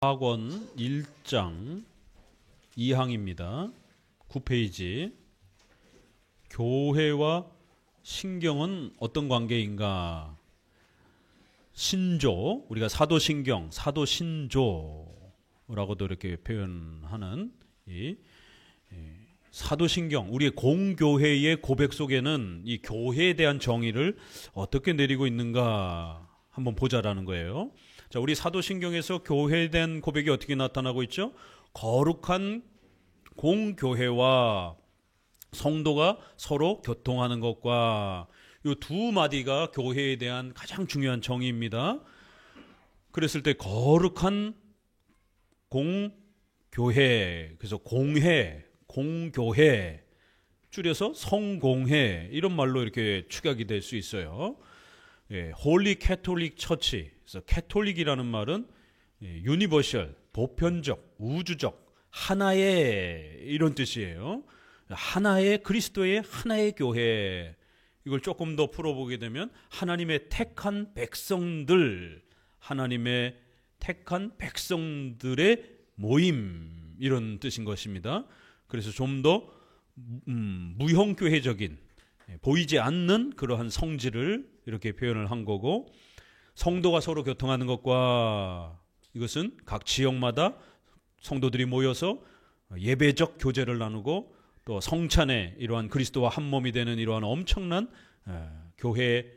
학원 1장 2항입니다. 9페이지. 교회와 신경은 어떤 관계인가? 신조, 우리가 사도신경, 사도신조라고도 이렇게 표현하는 이 사도신경, 우리의 공교회의 고백 속에는 이 교회에 대한 정의를 어떻게 내리고 있는가 한번 보자라는 거예요. 자, 우리 사도신경에서 교회에 대한 고백이 어떻게 나타나고 있죠? 거룩한 공교회와 성도가 서로 교통하는 것과 이 두 마디가 교회에 대한 가장 중요한 정의입니다. 그랬을 때 거룩한 공교회, 그래서 공회, 공교회, 줄여서 성공회 이런 말로 이렇게 축약이 될 수 있어요. 홀리 캐톨릭 처치, 그래서 캐톨릭이라는 말은 유니버셜, 보편적, 우주적, 하나의 이런 뜻이에요. 하나의 그리스도의 하나의 교회. 이걸 조금 더 풀어보게 되면 하나님의 택한 백성들, 하나님의 택한 백성들의 모임 이런 뜻인 것입니다. 그래서 좀 더 무형교회적인, 보이지 않는 그러한 성질을 이렇게 표현을 한 거고, 성도가 서로 교통하는 것과 이것은 각 지역마다 성도들이 모여서 예배적 교제를 나누고 또 성찬의 이러한 그리스도와 한 몸이 되는 이러한 엄청난 교회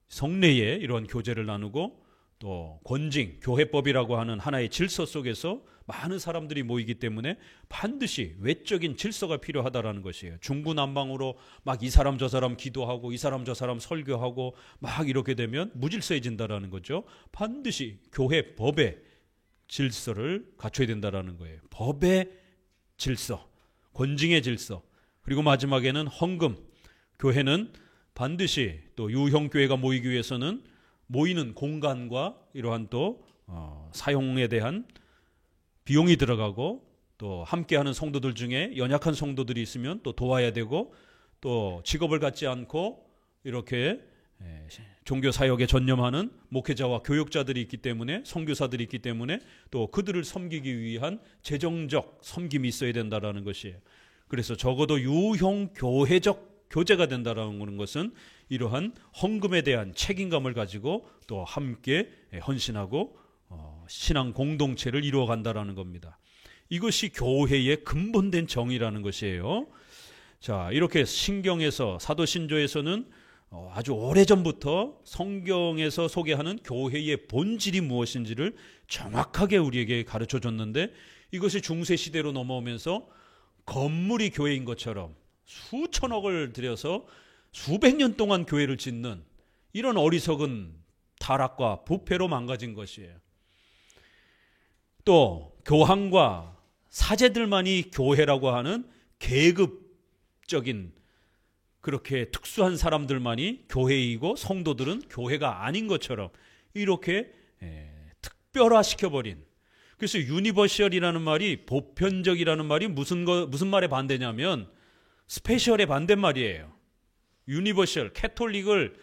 성내의 이러한 교제를 나누고 또 권징, 교회법이라고 하는 하나의 질서 속에서 많은 사람들이 모이기 때문에 반드시 외적인 질서가 필요하다라는 것이에요. 중구난방으로 막 이 사람 저 사람 기도하고 이 사람 저 사람 설교하고 막 이렇게 되면 무질서해진다라는 거죠. 반드시 교회 법의 질서를 갖춰야 된다라는 거예요. 법의 질서, 권징의 질서, 그리고 마지막에는 헌금. 교회는 반드시 또 유형교회가 모이기 위해서는 모이는 공간과 이러한 또 사용에 대한 비용이 들어가고 또 함께하는 성도들 중에 연약한 성도들이 있으면 또 도와야 되고 또 직업을 갖지 않고 이렇게 종교 사역에 전념하는 목회자와 교육자들이 있기 때문에, 선교사들이 있기 때문에 또 그들을 섬기기 위한 재정적 섬김이 있어야 된다라는 것이에요. 그래서 적어도 유형교회적 교제가 된다라는 것은 이러한 헌금에 대한 책임감을 가지고 또 함께 헌신하고 신앙 공동체를 이루어간다라는 겁니다. 이것이 교회의 근본된 정의라는 것이에요. 자, 이렇게 신경에서, 사도신조에서는 아주 오래전부터 성경에서 소개하는 교회의 본질이 무엇인지를 정확하게 우리에게 가르쳐 줬는데, 이것이 중세시대로 넘어오면서 건물이 교회인 것처럼 수천억을 들여서 수백 년 동안 교회를 짓는 이런 어리석은 타락과 부패로 망가진 것이에요. 또 교황과 사제들만이 교회라고 하는 계급적인 그렇게 특수한 사람들만이 교회이고 성도들은 교회가 아닌 것처럼 이렇게 특별화시켜버린. 그래서 유니버셜이라는 말이, 보편적이라는 말이 무슨 말에 반대냐면 스페셜의 반대말이에요. 유니버셜, 캐톨릭은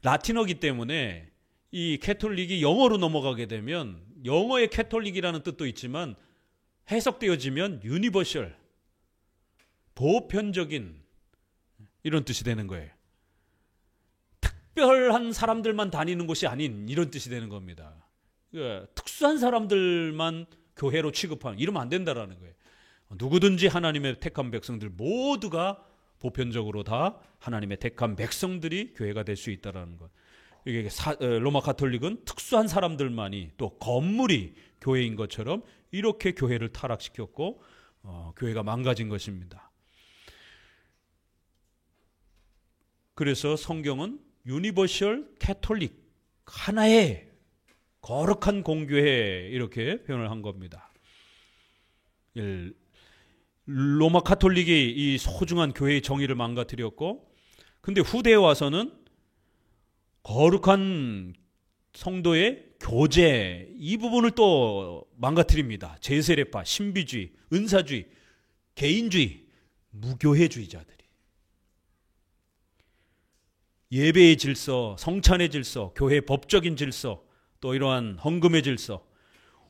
라틴어기 때문에 이 캐톨릭이 영어로 넘어가게 되면 영어의 캐톨릭이라는 뜻도 있지만 해석되어지면 유니버셜, 보편적인 이런 뜻이 되는 거예요. 특별한 사람들만 다니는 곳이 아닌 이런 뜻이 되는 겁니다. 그러니까 특수한 사람들만 교회로 취급하는, 이러면 안 된다라는 거예요. 누구든지 하나님의 택한 백성들 모두가 보편적으로 다 하나님의 택한 백성들이 교회가 될 수 있다라는 것. 이게 로마 가톨릭은 특수한 사람들만이, 또 건물이 교회인 것처럼 이렇게 교회를 타락시켰고 교회가 망가진 것입니다. 그래서 성경은 유니버셜 캐톨릭, 하나의 거룩한 공교회 이렇게 표현을 한 겁니다. 로마 가톨릭이 이 소중한 교회의 정의를 망가뜨렸고, 근데 후대에 와서는 거룩한 성도의 교제, 이 부분을 또 망가뜨립니다. 제세례파, 신비주의, 은사주의, 개인주의, 무교회주의자들이 예배의 질서, 성찬의 질서, 교회 법적인 질서, 또 이러한 헌금의 질서,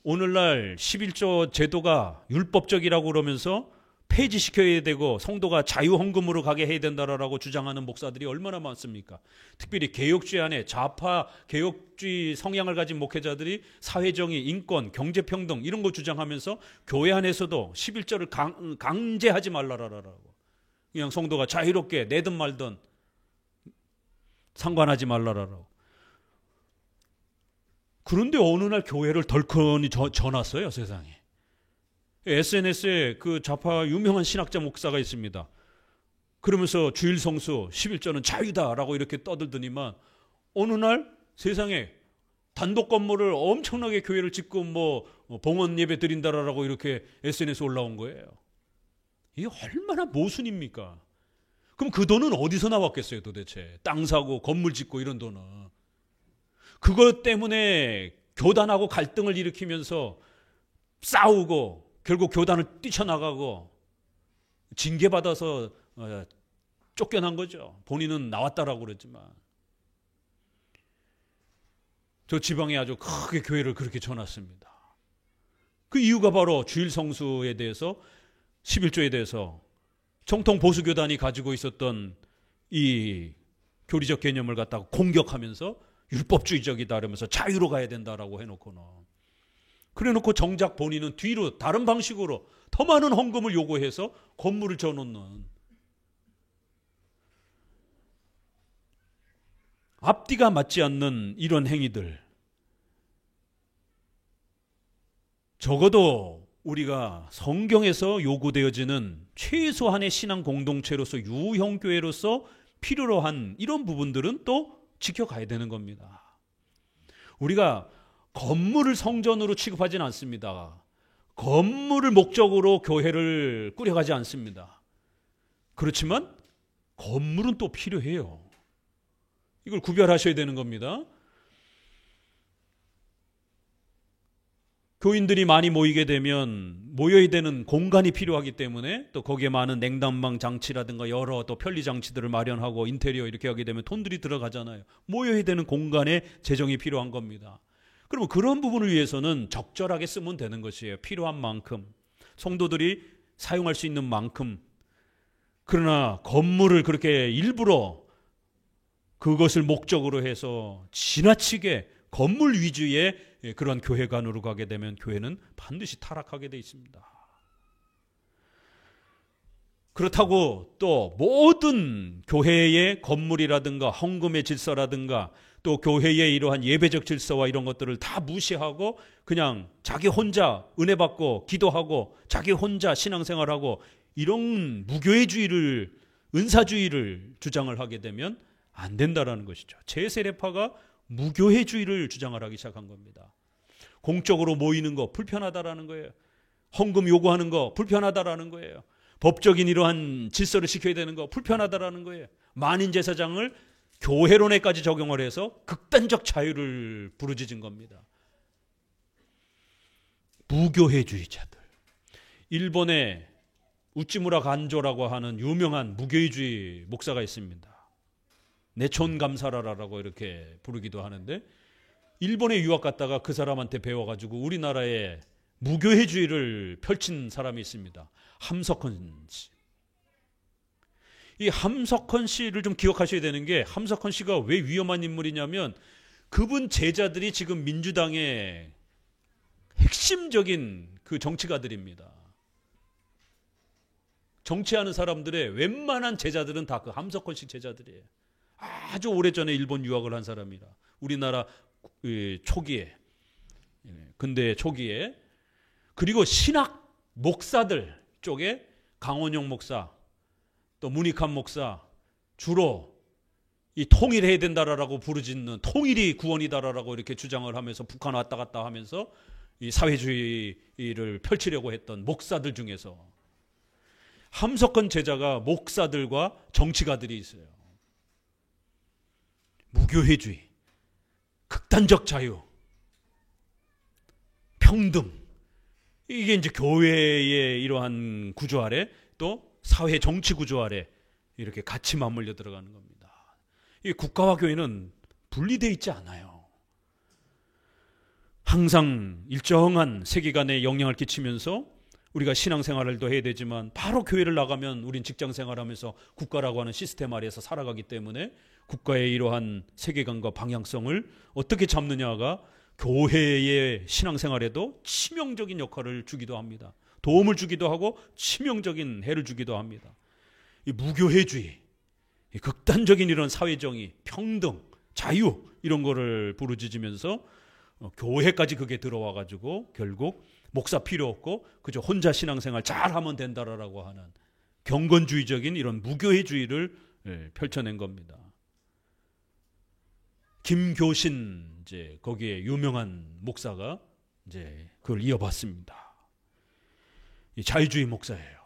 오늘날 11조 제도가 율법적이라고 그러면서 폐지시켜야 되고 성도가 자유헌금으로 가게 해야 된다라고 주장하는 목사들이 얼마나 많습니까? 특별히 개혁주의 안에 좌파 개혁주의 성향을 가진 목회자들이 사회정의, 인권, 경제평등 이런 거 주장하면서 교회 안에서도 11조를 강제하지 말라라고, 그냥 성도가 자유롭게 내든 말든 상관하지 말라라고. 그런데 어느 날 교회를 덜커니 전놨어요, 세상에. SNS에 그 좌파 유명한 신학자 목사가 있습니다. 그러면서 주일 성수 11조는 자유다라고 이렇게 떠들더니만 어느 날 세상에 단독 건물을 엄청나게 교회를 짓고 뭐 봉헌 예배 드린다라고 이렇게 SNS 올라온 거예요. 이게 얼마나 모순입니까? 그럼 그 돈은 어디서 나왔겠어요, 도대체? 땅 사고 건물 짓고 이런 돈은. 그것 때문에 교단하고 갈등을 일으키면서 싸우고 결국 교단을 뛰쳐나가고 징계받아서 쫓겨난 거죠. 본인은 나왔다라고 그랬지만. 저 지방에 아주 크게 교회를 그렇게 쳐놨습니다. 그 이유가 바로 주일 성수에 대해서 11조에 대해서 정통 보수교단이 가지고 있었던 이 교리적 개념을 갖다가 공격하면서 율법주의적이다 이러면서 자유로 가야 된다라고 해놓고는, 그래놓고 정작 본인은 뒤로 다른 방식으로 더 많은 헌금을 요구해서 건물을 져놓는, 앞뒤가 맞지 않는 이런 행위들, 적어도 우리가 성경에서 요구되어지는 최소한의 신앙 공동체로서 유형교회로서 필요로 한 이런 부분들은 또 지켜가야 되는 겁니다. 우리가 건물을 성전으로 취급하지는 않습니다. 건물을 목적으로 교회를 꾸려가지 않습니다. 그렇지만 건물은 또 필요해요. 이걸 구별하셔야 되는 겁니다. 교인들이 많이 모이게 되면 모여야 되는 공간이 필요하기 때문에 또 거기에 많은 냉난방 장치라든가 여러 또 편리 장치들을 마련하고 인테리어 이렇게 하게 되면 돈들이 들어가잖아요. 모여야 되는 공간에 재정이 필요한 겁니다. 그러면 그런 부분을 위해서는 적절하게 쓰면 되는 것이에요. 필요한 만큼, 성도들이 사용할 수 있는 만큼. 그러나 건물을 그렇게 일부러 그것을 목적으로 해서 지나치게 건물 위주의 그런 교회관으로 가게 되면 교회는 반드시 타락하게 돼 있습니다. 그렇다고 또 모든 교회의 건물이라든가 헌금의 질서라든가 또 교회의 이러한 예배적 질서와 이런 것들을 다 무시하고 그냥 자기 혼자 은혜 받고 기도하고 자기 혼자 신앙생활하고 이런 무교회주의를, 은사주의를 주장을 하게 되면 안 된다라는 것이죠. 제세례파가 무교회주의를 주장을 하기 시작한 겁니다. 공적으로 모이는 거 불편하다라는 거예요. 헌금 요구하는 거 불편하다라는 거예요. 법적인 이러한 질서를 지켜야 되는 거 불편하다라는 거예요. 만인제사장을 교회론에까지 적용을 해서 극단적 자유를 부르짖은 겁니다. 무교회주의자들. 일본의 우찌무라 간조라고 하는 유명한 무교회주의 목사가 있습니다. 내촌 감사라라고 이렇게 부르기도 하는데, 일본에 유학 갔다가 그 사람한테 배워가지고 우리나라에 무교회주의를 펼친 사람이 있습니다. 함석헌 씨. 이 함석헌 씨를 좀 기억하셔야 되는 게, 함석헌 씨가 왜 위험한 인물이냐면 그분 제자들이 지금 민주당의 핵심적인 그 정치가들입니다. 정치하는 사람들의 웬만한 제자들은 다 그 함석헌 씨 제자들이에요. 아주 오래전에 일본 유학을 한 사람이라. 우리나라 초기에, 근대 초기에. 그리고 신학 목사들 쪽에 강원영 목사, 또 문익환 목사, 주로 이 통일해야 된다라고 부르짖는, 통일이 구원이다라고 이렇게 주장을 하면서 북한 왔다 갔다 하면서 이 사회주의를 펼치려고 했던 목사들 중에서 함석헌 제자가 목사들과 정치가들이 있어요. 무교회주의, 극단적 자유, 평등, 이게 이제 교회의 이러한 구조 아래 또 사회 정치 구조 아래 이렇게 같이 맞물려 들어가는 겁니다. 이 국가와 교회는 분리되어 있지 않아요. 항상 일정한 세계관에 영향을 끼치면서 우리가 신앙생활도 해야 되지만 바로 교회를 나가면 우린 직장생활하면서 국가라고 하는 시스템 아래에서 살아가기 때문에 국가의 이러한 세계관과 방향성을 어떻게 잡느냐가 교회의 신앙생활에도 치명적인 역할을 주기도 합니다. 도움을 주기도 하고 치명적인 해를 주기도 합니다. 이 무교회주의, 이 극단적인 이런 사회정의, 평등, 자유 이런 거를 부르짖으면서 교회까지 그게 들어와 가지고 결국 목사 필요 없고 그저 혼자 신앙생활 잘하면 된다라고 하는 경건주의적인 이런 무교회주의를 펼쳐낸 겁니다. 김교신 이제 거기에 유명한 목사가 이제 그걸 이어받습니다. 이 자유주의 목사예요.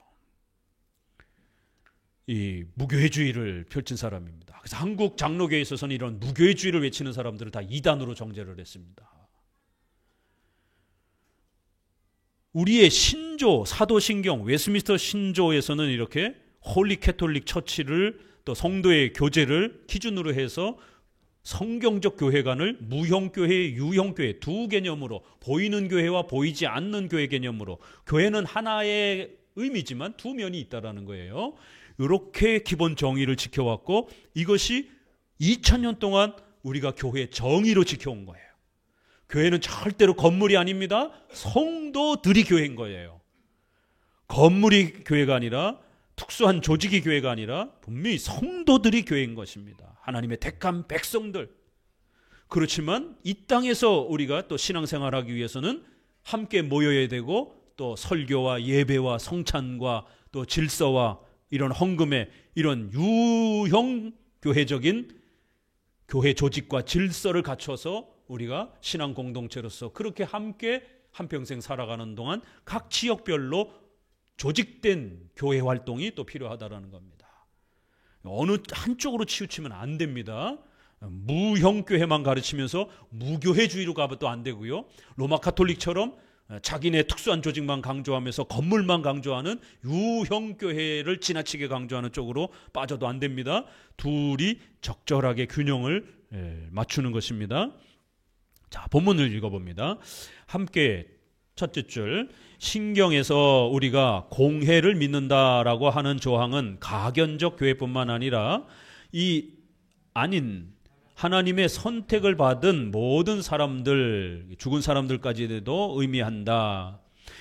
이 무교회주의를 펼친 사람입니다. 그래서 한국 장로교에 있어서는 이런 무교회주의를 외치는 사람들을 다 이단으로 정죄를 했습니다. 우리의 신조, 사도신경, 웨스민스터 신조에서는 이렇게 홀리 캐톨릭 처치를 또 성도의 교제를 기준으로 해서 성경적 교회관을 무형교회, 유형교회 두 개념으로 보이는 교회와 보이지 않는 교회 개념으로 교회는 하나의 의미지만 두 면이 있다라는 거예요. 이렇게 기본 정의를 지켜왔고 이것이 2000년 동안 우리가 교회의 정의로 지켜온 거예요. 교회는 절대로 건물이 아닙니다. 성도들이 교회인 거예요. 건물이 교회가 아니라 특수한 조직이 교회가 아니라 분명히 성도들이 교회인 것입니다. 하나님의 택한 백성들. 그렇지만 이 땅에서 우리가 또 신앙생활하기 위해서는 함께 모여야 되고 또 설교와 예배와 성찬과 또 질서와 이런 헌금의 이런 유형 교회적인 교회 조직과 질서를 갖춰서 우리가 신앙 공동체로서 그렇게 함께 한평생 살아가는 동안 각 지역별로 조직된 교회 활동이 또 필요하다라는 겁니다. 어느 한쪽으로 치우치면 안 됩니다. 무형교회만 가르치면서 무교회주의로 가면 또 안 되고요. 로마 가톨릭처럼 자기네 특수한 조직만 강조하면서 건물만 강조하는 유형교회를 지나치게 강조하는 쪽으로 빠져도 안 됩니다. 둘이 적절하게 균형을 맞추는 것입니다. 자, 본문을 읽어봅니다. 함께 첫째 줄, 신경에서 우리가 공회를 믿는다라고 하는 조항은 가견적 교회뿐만 아니라 이 아닌 하나님의 선택을 받은 모든 사람들, 죽은 사람들까지도 의미한다.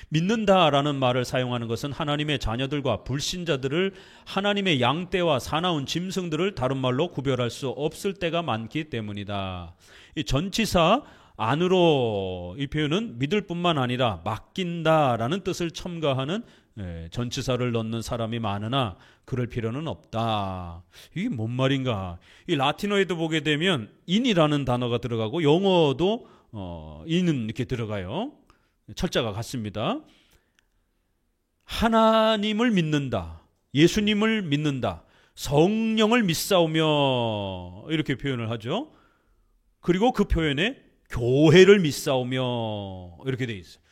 믿는다라는 말을 사용하는 것은 하나님의 자녀들과 불신자들을 하나님의 양떼와 사나운 짐승들을 다른 말로 구별할 수 없을 때가 많기 때문이다. 이 전치사 안으로 이 표현은 믿을 뿐만 아니라 맡긴다라는 뜻을 첨가하는 전치사를 넣는 사람이 많으나 그럴 필요는 없다. 이게 뭔 말인가? 이 라틴어에도 보게 되면 in이라는 단어가 들어가고 영어도 in은 이렇게 들어가요. 철자가 같습니다. 하나님을 믿는다. 예수님을 믿는다. 성령을 믿사오며 이렇게 표현을 하죠. 그리고 그 표현에 교회를 믿사오며 이렇게 돼 있어요.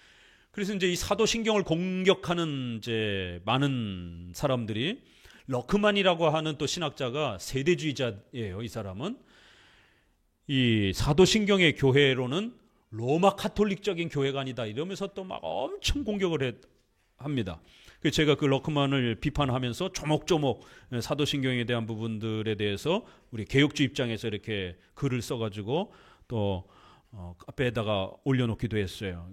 그래서 이제 이 사도신경을 공격하는 이제 많은 사람들이 러크만이라고 하는 또 신학자가 세대주의자예요. 이 사람은 이 사도신경의 교회로는 로마 카톨릭적인 교회가 아니다 이러면서 또 막 엄청 공격을 합니다. 그래서 제가 그 러크만을 비판하면서 조목조목 사도신경에 대한 부분들에 대해서 우리 개혁주 입장에서 이렇게 글을 써가지고 또 카페에다가 올려놓기도 했어요.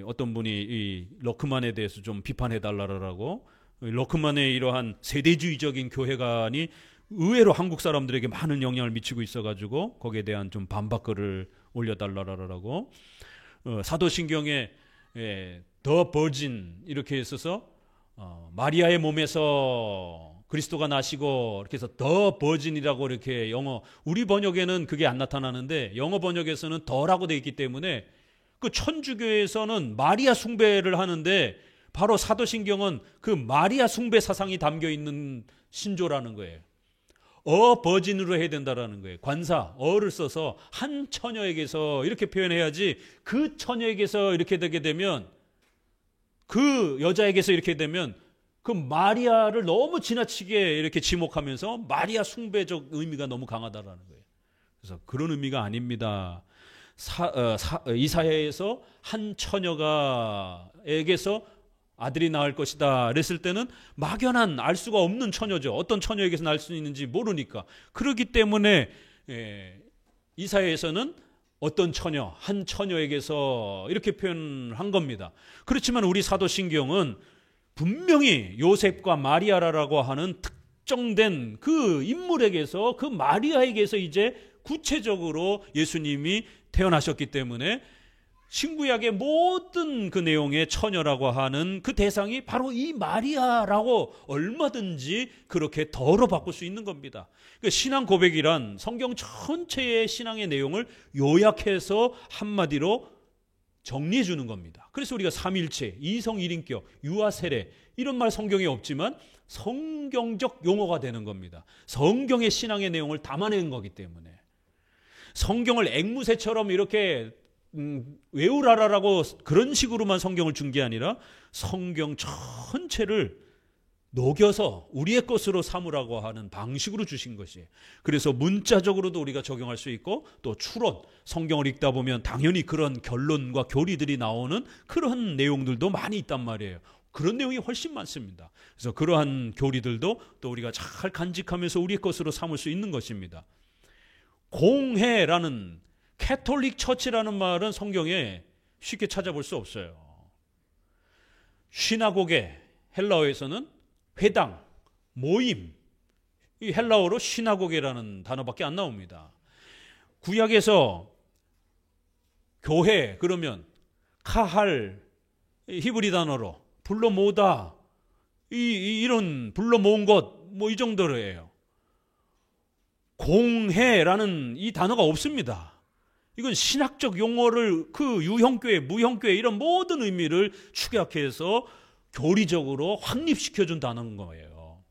어떤 분이 이 러크만에 대해서 좀 비판해달라고. 러크만의 이러한 세대주의적인 교회관이 의외로 한국 사람들에게 많은 영향을 미치고 있어가지고 거기에 대한 좀 반박글을 올려달라고. 사도신경에 더 버진 이렇게 있어서 마리아의 몸에서 그리스도가 나시고 이렇게 해서 더 버진이라고 이렇게 영어 우리 번역에는 그게 안 나타나는데 영어 번역에서는 더라고 되어 있기 때문에 그 천주교에서는 마리아 숭배를 하는데 바로 사도신경은 그 마리아 숭배 사상이 담겨 있는 신조라는 거예요. 버진으로 해야 된다라는 거예요. 관사 어를 써서 한 처녀에게서 이렇게 표현해야지 그 처녀에게서 이렇게 되게 되면 그 여자에게서 이렇게 되면 그 마리아를 너무 지나치게 이렇게 지목하면서 마리아 숭배적 의미가 너무 강하다라는 거예요. 그래서 그런 의미가 아닙니다. 이사야에서 한 처녀가에게서 아들이 낳을 것이다 그랬을 때는 막연한 알 수가 없는 처녀죠. 어떤 처녀에게서 낳을 수 있는지 모르니까. 그렇기 때문에 이사야에서는 어떤 처녀, 한 처녀에게서 이렇게 표현한 겁니다. 그렇지만 우리 사도신경은 분명히 요셉과 마리아라고 하는 특정된 그 인물에게서, 그 마리아에게서 이제 구체적으로 예수님이 태어나셨기 때문에 신구약의 모든 그 내용의 처녀라고 하는 그 대상이 바로 이 마리아라고 얼마든지 그렇게 덜어 바꿀 수 있는 겁니다. 그러니까 신앙 고백이란 성경 전체의 신앙의 내용을 요약해서 한마디로 정리해 주는 겁니다. 그래서 우리가 삼일체, 이성 일인격, 유아 세례 이런 말 성경에 없지만 성경적 용어가 되는 겁니다. 성경의 신앙의 내용을 담아내는 거기 때문에 성경을 앵무새처럼 이렇게 외우라라고 그런 식으로만 성경을 준 게 아니라 성경 전체를 녹여서 우리의 것으로 삼으라고 하는 방식으로 주신 것이에요. 그래서 문자적으로도 우리가 적용할 수 있고 또 추론, 성경을 읽다 보면 당연히 그런 결론과 교리들이 나오는 그런 내용들도 많이 있단 말이에요. 그런 내용이 훨씬 많습니다. 그래서 그러한 교리들도 또 우리가 잘 간직하면서 우리의 것으로 삼을 수 있는 것입니다. 공회라는 캐톨릭 처치라는 말은 성경에 쉽게 찾아볼 수 없어요. 시나고게, 헬라어에서는 회당, 모임, 이 헬라어로 시나고게라는 단어밖에 안 나옵니다. 구약에서 교회 그러면 카할, 히브리 단어로 불러 모으다, 이런 불러 모은 것 뭐 이 정도로예요. 공회라는 이 단어가 없습니다. 이건 신학적 용어를 그 유형교회, 무형교회 이런 모든 의미를 축약해서 교리적으로 확립시켜준 단어인 거예요.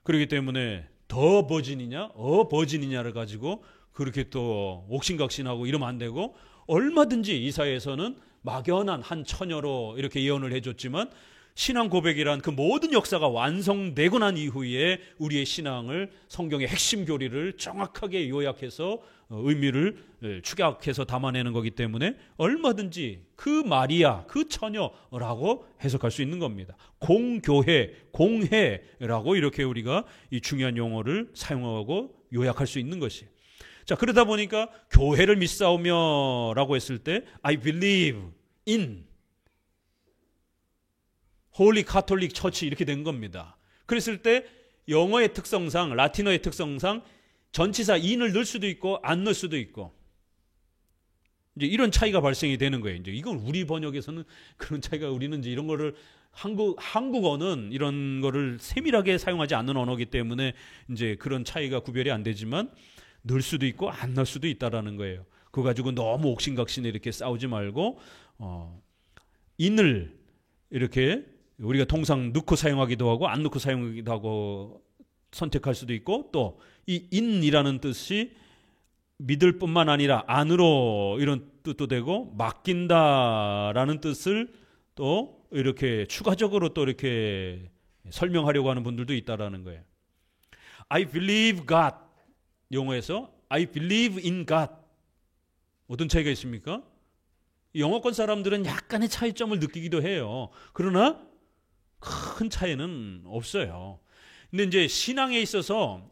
그렇기 때문에 더 버진이냐, 버진이냐를 가지고 그렇게 또 옥신각신하고 이러면 안 되고, 얼마든지 이사야에서는 막연한 한 처녀로 이렇게 예언을 해줬지만 신앙 고백이란 그 모든 역사가 완성되고 난 이후에 우리의 신앙을 성경의 핵심 교리를 정확하게 요약해서 의미를 축약해서 담아내는 거기 때문에 얼마든지 그 마리아, 그 처녀라고 해석할 수 있는 겁니다. 공교회, 공회라고 이렇게 우리가 이 중요한 용어를 사용하고 요약할 수 있는 것이에요. 자, 그러다 보니까 교회를 믿사오며 라고 했을 때 I believe in 홀리 카톨릭 처치 이렇게 된 겁니다. 그랬을 때 영어의 특성상, 라틴어의 특성상 전치사 in을 넣을 수도 있고 안 넣을 수도 있고 이제 이런 차이가 발생이 되는 거예요. 이제 이건 우리 번역에서는 그런 차이가, 우리는 이제 이런 거를 한국어는 이런 거를 세밀하게 사용하지 않는 언어이기 때문에 이제 그런 차이가 구별이 안 되지만 넣을 수도 있고 안 넣을 수도 있다라는 거예요. 그거 가지고 너무 옥신각신에 이렇게 싸우지 말고 in을 이렇게 우리가 통상 넣고 사용하기도 하고 안 넣고 사용하기도 하고 선택할 수도 있고, 또 이 in이라는 뜻이 믿을 뿐만 아니라 안으로 이런 뜻도 되고 맡긴다라는 뜻을 또 이렇게 추가적으로 또 이렇게 설명하려고 하는 분들도 있다라는 거예요. I believe God 용어에서 I believe in God 어떤 차이가 있습니까? 영어권 사람들은 약간의 차이점을 느끼기도 해요. 그러나 큰 차이는 없어요. 근데 이제 신앙에 있어서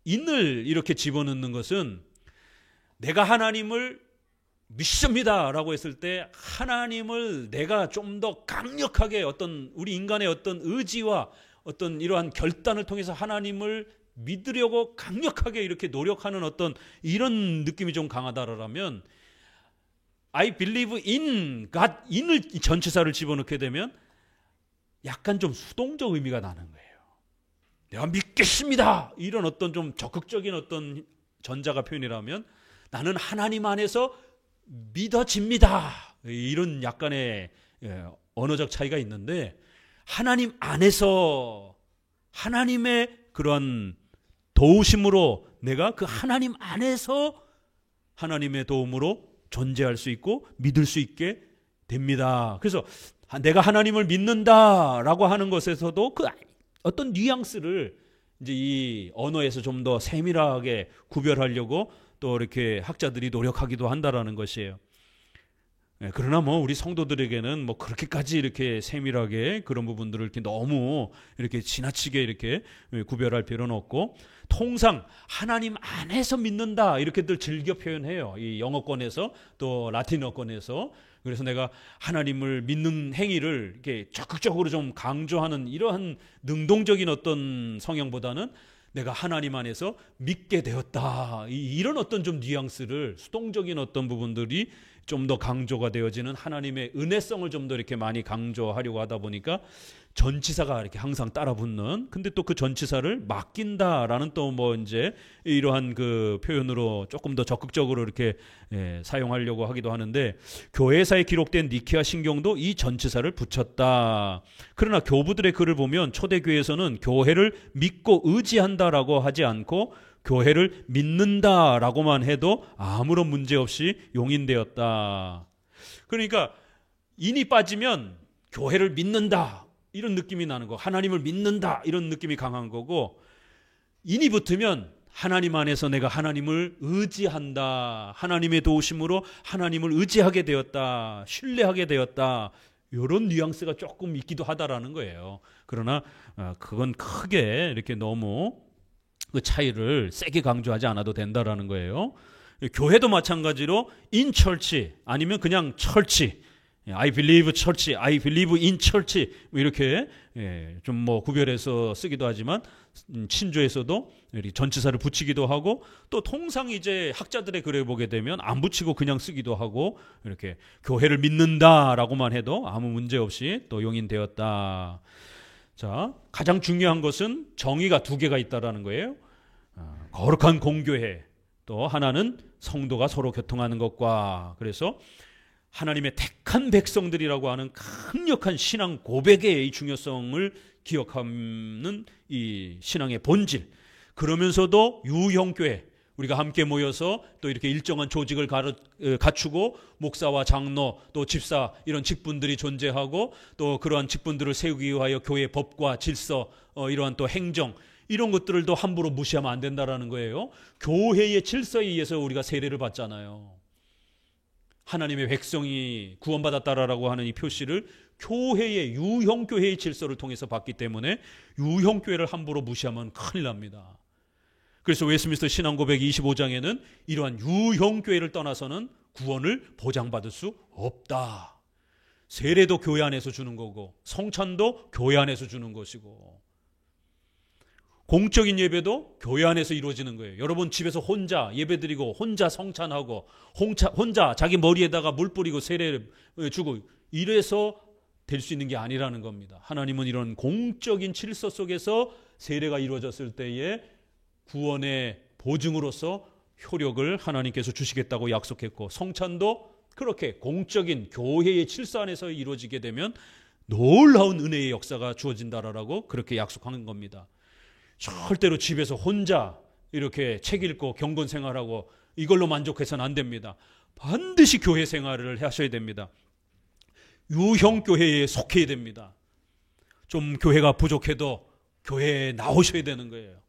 in을 이렇게 집어넣는 것은 내가 하나님을 믿습니다라고 했을 때 하나님을 내가 좀 더 강력하게 어떤 우리 인간의 어떤 의지와 어떤 이러한 결단을 통해서 하나님을 믿으려고 강력하게 이렇게 노력하는 어떤 이런 느낌이 좀 강하다라면 I believe in God, in을 전치사를 집어넣게 되면 약간 좀 수동적 의미가 나는 거예요. 내가 믿겠습니다. 이런 어떤 좀 적극적인 어떤 전자가 표현이라면 나는 하나님 안에서 믿어집니다. 이런 약간의 언어적 차이가 있는데, 하나님 안에서 하나님의 그러한 도우심으로 내가 그 하나님 안에서 하나님의 도움으로 존재할 수 있고 믿을 수 있게 됩니다. 그래서 내가 하나님을 믿는다라고 하는 것에서도 그 어떤 뉘앙스를 이제 이 언어에서 좀 더 세밀하게 구별하려고 또 이렇게 학자들이 노력하기도 한다라는 것이에요. 그러나 뭐 우리 성도들에게는 뭐 그렇게까지 이렇게 세밀하게 그런 부분들을 이렇게 너무 이렇게 지나치게 이렇게 구별할 필요는 없고, 통상 하나님 안에서 믿는다 이렇게들 즐겨 표현해요. 이 영어권에서 또 라틴어권에서. 그래서 내가 하나님을 믿는 행위를 이렇게 적극적으로 좀 강조하는 이러한 능동적인 어떤 성향보다는 내가 하나님 안에서 믿게 되었다, 이런 어떤 좀 뉘앙스를, 수동적인 어떤 부분들이 좀 더 강조가 되어지는 하나님의 은혜성을 좀 더 이렇게 많이 강조하려고 하다 보니까 전치사가 이렇게 항상 따라 붙는, 근데 또 그 전치사를 맡긴다라는 또 뭐 이제 이러한 그 표현으로 조금 더 적극적으로 이렇게 사용하려고 하기도 하는데, 교회사에 기록된 니케아 신경도 이 전치사를 붙였다. 그러나 교부들의 글을 보면 초대교회에서는 교회를 믿고 의지한다라고 하지 않고 교회를 믿는다라고만 해도 아무런 문제 없이 용인되었다. 그러니까 인이 빠지면 교회를 믿는다 이런 느낌이 나는 거, 하나님을 믿는다 이런 느낌이 강한 거고, 인이 붙으면 하나님 안에서 내가 하나님을 의지한다, 하나님의 도우심으로 하나님을 의지하게 되었다, 신뢰하게 되었다, 이런 뉘앙스가 조금 있기도 하다라는 거예요. 그러나 그건 크게 이렇게 너무 그 차이를 세게 강조하지 않아도 된다라는 거예요. 교회도 마찬가지로 in church 아니면 그냥 church, I believe church, I believe in church 이렇게 좀 뭐 구별해서 쓰기도 하지만 신조에서도 전치사를 붙이기도 하고, 또 통상 이제 학자들의 글에 보게 되면 안 붙이고 그냥 쓰기도 하고, 이렇게 교회를 믿는다라고만 해도 아무 문제 없이 또 용인되었다. 자, 가장 중요한 것은 정의가 두 개가 있다라는 거예요. 거룩한 공교회, 또 하나는 성도가 서로 교통하는 것과, 그래서 하나님의 택한 백성들이라고 하는 강력한 신앙 고백의 중요성을 기억하는 이 신앙의 본질, 그러면서도 유형교회, 우리가 함께 모여서 또 이렇게 일정한 조직을 갖추고 목사와 장로 또 집사 이런 직분들이 존재하고, 또 그러한 직분들을 세우기 위하여 교회 법과 질서, 이러한 또 행정, 이런 것들을 또 함부로 무시하면 안 된다라는 거예요. 교회의 질서에 의해서 우리가 세례를 받잖아요. 하나님의 백성이 구원받았다라고 하는 이 표시를 교회의, 유형교회의 질서를 통해서 받기 때문에 유형교회를 함부로 무시하면 큰일 납니다. 그래서 웨스트민스터 신앙고백 25장에는 이러한 유형교회를 떠나서는 구원을 보장받을 수 없다. 세례도 교회 안에서 주는 거고, 성찬도 교회 안에서 주는 것이고, 공적인 예배도 교회 안에서 이루어지는 거예요. 여러분 집에서 혼자 예배드리고 혼자 성찬하고 혼자 자기 머리에다가 물 뿌리고 세례 주고 이래서 될 수 있는 게 아니라는 겁니다. 하나님은 이런 공적인 질서 속에서 세례가 이루어졌을 때에 구원의 보증으로서 효력을 하나님께서 주시겠다고 약속했고, 성찬도 그렇게 공적인 교회의 질서 안에서 이루어지게 되면 놀라운 은혜의 역사가 주어진다라고 그렇게 약속하는 겁니다. 절대로 집에서 혼자 이렇게 책 읽고 경건 생활하고 이걸로 만족해서는 안 됩니다. 반드시 교회 생활을 하셔야 됩니다. 유형교회에 속해야 됩니다. 좀 교회가 부족해도 교회에 나오셔야 되는 거예요.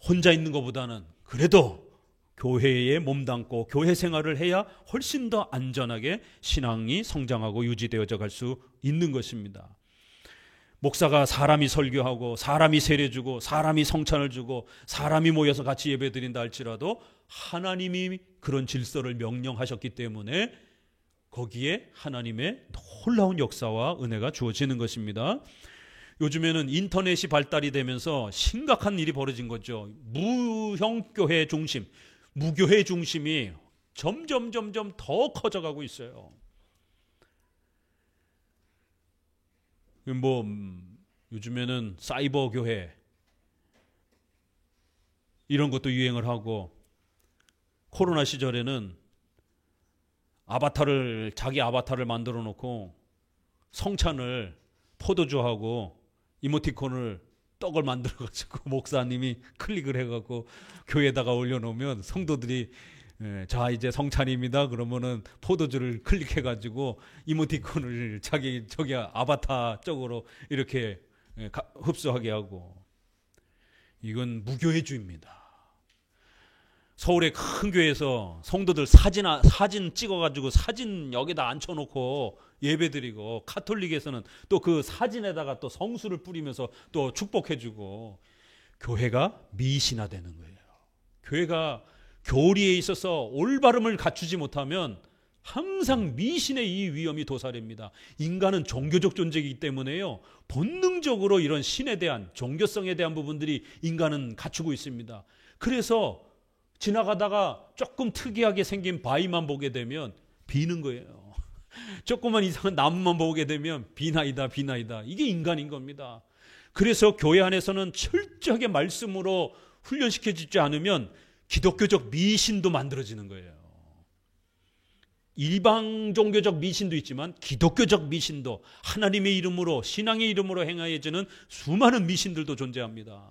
혼자 있는 것보다는 그래도 교회에 몸담고 교회 생활을 해야 훨씬 더 안전하게 신앙이 성장하고 유지되어져 갈 수 있는 것입니다. 목사가 사람이 설교하고 사람이 세례 주고 사람이 성찬을 주고 사람이 모여서 같이 예배 드린다 할지라도 하나님이 그런 질서를 명령하셨기 때문에 거기에 하나님의 놀라운 역사와 은혜가 주어지는 것입니다. 요즘에는 인터넷이 발달이 되면서 심각한 일이 벌어진 거죠. 무형교회 중심, 무교회 중심이 점점 더 커져가고 있어요. 뭐 요즘에는 사이버 교회 이런 것도 유행을 하고, 코로나 시절에는 자기 아바타를 만들어 놓고 성찬을 포도주하고 이모티콘을 떡을 만들어 가지고 목사님이 클릭을 해 갖고 교회에다가 올려 놓으면 성도들이 자 이제 성찬입니다. 그러면은 포도주를 클릭해가지고 이모티콘을 자기 저기 아바타 쪽으로 이렇게 흡수하게 하고, 이건 무교회주의입니다. 서울의 큰 교회에서 성도들 사진 찍어가지고 사진 여기다 앉혀놓고 예배드리고, 카톨릭에서는 또 그 사진에다가 또 성수를 뿌리면서 또 축복해주고, 교회가 미신화되는 거예요. 교회가 교리에 있어서 올바름을 갖추지 못하면 항상 미신의 이 위험이 도사립니다. 인간은 종교적 존재이기 때문에요, 본능적으로 이런 신에 대한, 종교성에 대한 부분들이 인간은 갖추고 있습니다. 그래서 지나가다가 조금 특이하게 생긴 바위만 보게 되면 비는 거예요. 조금만 이상한 나무만 보게 되면 비나이다. 이게 인간인 겁니다. 그래서 교회 안에서는 철저하게 말씀으로 훈련시켜주지 않으면 기독교적 미신도 만들어지는 거예요. 일방 종교적 미신도 있지만 기독교적 미신도, 하나님의 이름으로, 신앙의 이름으로 행하여지는 수많은 미신들도 존재합니다.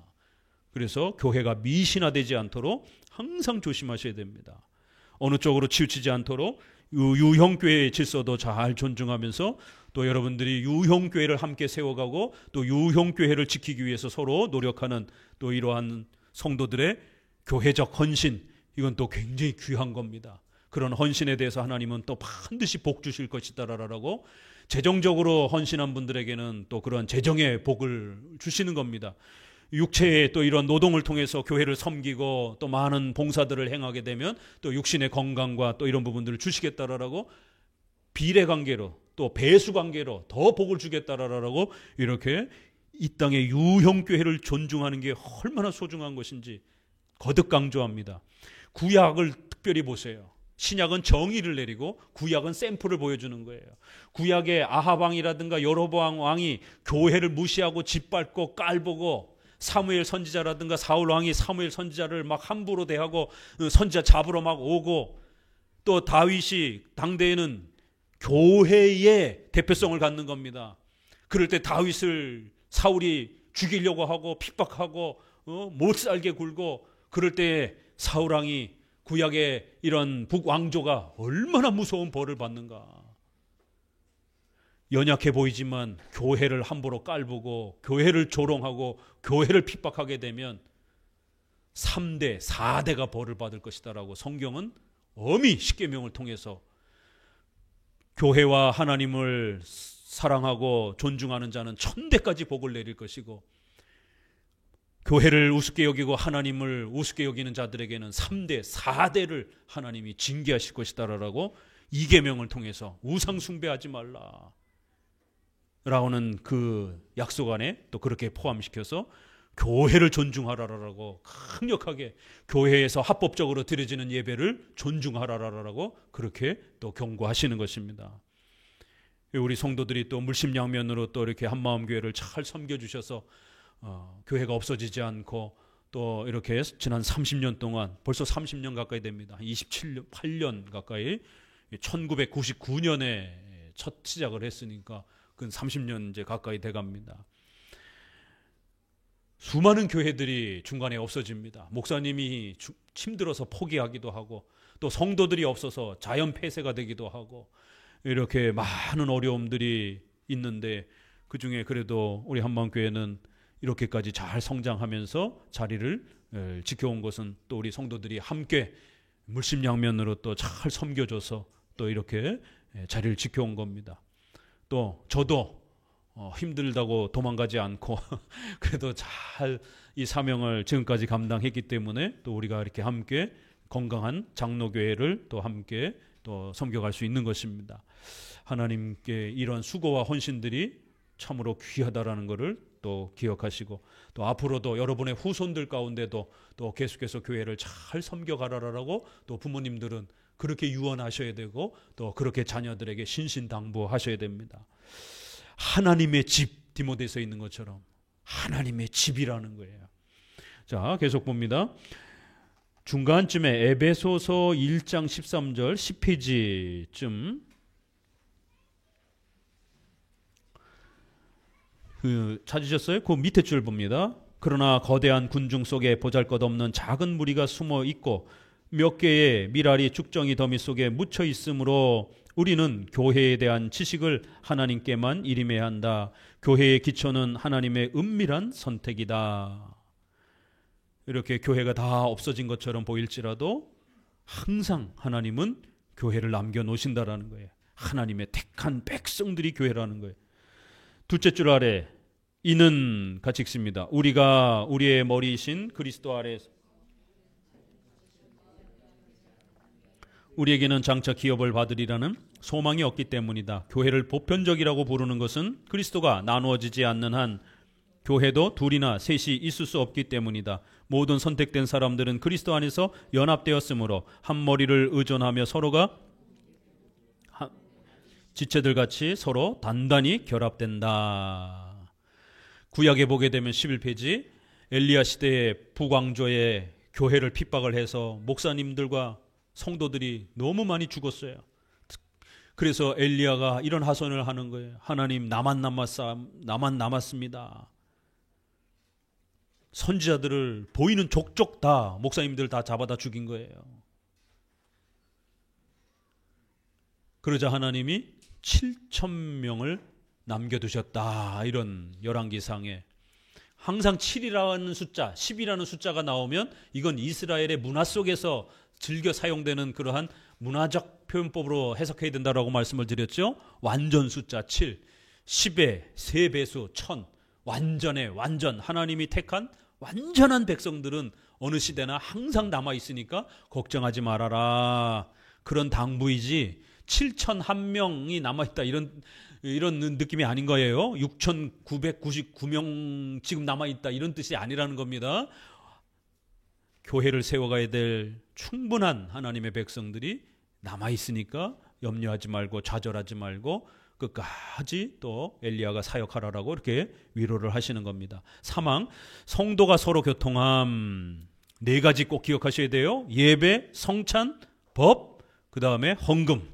그래서 교회가 미신화되지 않도록 항상 조심하셔야 됩니다. 어느 쪽으로 치우치지 않도록 유형교회의 질서도 잘 존중하면서, 또 여러분들이 유형교회를 함께 세워가고 또 유형교회를 지키기 위해서 서로 노력하는 또 이러한 성도들의 교회적 헌신, 이건 또 굉장히 귀한 겁니다. 그런 헌신에 대해서 하나님은 또 반드시 복 주실 것이다라고, 재정적으로 헌신한 분들에게는 또 그런 재정의 복을 주시는 겁니다. 육체의 또 이런 노동을 통해서 교회를 섬기고 또 많은 봉사들을 행하게 되면 또 육신의 건강과 또 이런 부분들을 주시겠다라고, 비례 관계로 또 배수 관계로 더 복을 주겠다라고, 이렇게 이 땅의 유형교회를 존중하는 게 얼마나 소중한 것인지 거듭 강조합니다. 구약을 특별히 보세요. 신약은 정의를 내리고 구약은 샘플을 보여주는 거예요. 구약의 아합 왕이라든가 여로보암 왕이 교회를 무시하고 짓밟고 깔보고, 사무엘 선지자라든가 사울 왕이 사무엘 선지자를 막 함부로 대하고 선지자 잡으러 막 오고, 또 다윗이 당대에는 교회의 대표성을 갖는 겁니다. 그럴 때 다윗을 사울이 죽이려고 하고 핍박하고 못 살게 굴고, 그럴 때 사울 왕이 구약의 이런 북왕조가 얼마나 무서운 벌을 받는가. 연약해 보이지만 교회를 함부로 깔보고 교회를 조롱하고 교회를 핍박하게 되면 3대, 4대가 벌을 받을 것이다라고 성경은 엄히 십계명을 통해서 교회와 하나님을 사랑하고 존중하는 자는 1000대까지 복을 내릴 것이고, 교회를 우습게 여기고 하나님을 우습게 여기는 자들에게는 3대, 4대를 하나님이 징계하실 것이다라고 이 계명을 통해서 우상 숭배하지 말라 라고는 그 약속 안에 또 그렇게 포함시켜서 교회를 존중하라라고 강력하게, 교회에서 합법적으로 드려지는 예배를 존중하라라고 그렇게 또 경고하시는 것입니다. 우리 성도들이 또 물심양면으로 또 이렇게 한마음교회를 잘 섬겨주셔서 교회가 없어지지 않고 또 이렇게 지난 30년 동안, 벌써 30년 가까이 됩니다. 28년 가까이, 1999년에 첫 시작을 했으니까 그 30년 이제 가까이 돼갑니다. 수많은 교회들이 중간에 없어집니다. 목사님이 힘들어서 포기하기도 하고, 또 성도들이 없어서 자연 폐쇄가 되기도 하고, 이렇게 많은 어려움들이 있는데, 그 중에 그래도 우리 한마음교회는 이렇게까지 잘 성장하면서 자리를 지켜온 것은 또 우리 성도들이 함께 물심양면으로 또 잘 섬겨줘서 또 이렇게 자리를 지켜온 겁니다. 또 저도 힘들다고 도망가지 않고 그래도 잘 이 사명을 지금까지 감당했기 때문에 또 우리가 이렇게 함께 건강한 장로교회를 또 함께 또 섬겨갈 수 있는 것입니다. 하나님께 이런 수고와 헌신들이 참으로 귀하다라는 것을 또 기억하시고, 또 앞으로도 여러분의 후손들 가운데도 또 계속해서 교회를 잘 섬겨가라라고, 또 부모님들은 그렇게 유언하셔야 되고 또 그렇게 자녀들에게 신신당부하셔야 됩니다. 하나님의 집, 디모데서 있는 것처럼 하나님의 집이라는 거예요. 자, 계속 봅니다. 중간쯤에 에베소서 1장 13절 10페이지쯤 찾으셨어요? 그 밑에 줄 봅니다. 그러나 거대한 군중 속에 보잘것없는 작은 무리가 숨어 있고 몇 개의 미랄이 죽정이 더미 속에 묻혀 있으므로 우리는 교회에 대한 지식을 하나님께만 일임해야 한다. 교회의 기초는 하나님의 은밀한 선택이다. 이렇게 교회가 다 없어진 것처럼 보일지라도 항상 하나님은 교회를 남겨놓으신다라는 거예요. 하나님의 택한 백성들이 교회라는 거예요. 둘째 줄 아래 이는 같이 읽습니다. 우리가 우리의 머리이신 그리스도 아래에서 우리에게는 장차 기업을 받으리라는 소망이 없기 때문이다. 교회를 보편적이라고 부르는 것은 그리스도가 나누어지지 않는 한 교회도 둘이나 셋이 있을 수 없기 때문이다. 모든 선택된 사람들은 그리스도 안에서 연합되었으므로 한 머리를 의존하며 서로가 지체들 같이 서로 단단히 결합된다. 구약에 보게 되면 11페이지 엘리야 시대의 북왕조에 교회를 핍박을 해서 목사님들과 성도들이 너무 많이 죽었어요. 그래서 엘리야가 이런 하소연을 하는 거예요. 하나님 나만 남았습니다. 선지자들을 보이는 족족 다 목사님들 다 잡아다 죽인 거예요. 그러자 하나님이 7,000명을 남겨두셨다. 이런 열왕기상에 항상 7이라는 숫자, 10이라는 숫자가 나오면 이건 이스라엘의 문화 속에서 즐겨 사용되는 그러한 문화적 표현법으로 해석해야 된다라고 말씀을 드렸죠. 완전 숫자 7, 10의 3배수 1000, 완전 하나님이 택한 완전한 백성들은 어느 시대나 항상 남아있으니까 걱정하지 말아라. 그런 당부이지 7,001명이 남아있다 이런 느낌이 아닌 거예요. 6,999명 지금 남아있다 이런 뜻이 아니라는 겁니다. 교회를 세워가야 될 충분한 하나님의 백성들이 남아있으니까 염려하지 말고 좌절하지 말고 끝까지 또 엘리야가 사역하라라고 이렇게 위로를 하시는 겁니다. 사망, 성도가 서로 교통함. 4가지 꼭 기억하셔야 돼요. 예배, 성찬, 법, 그 다음에 헌금.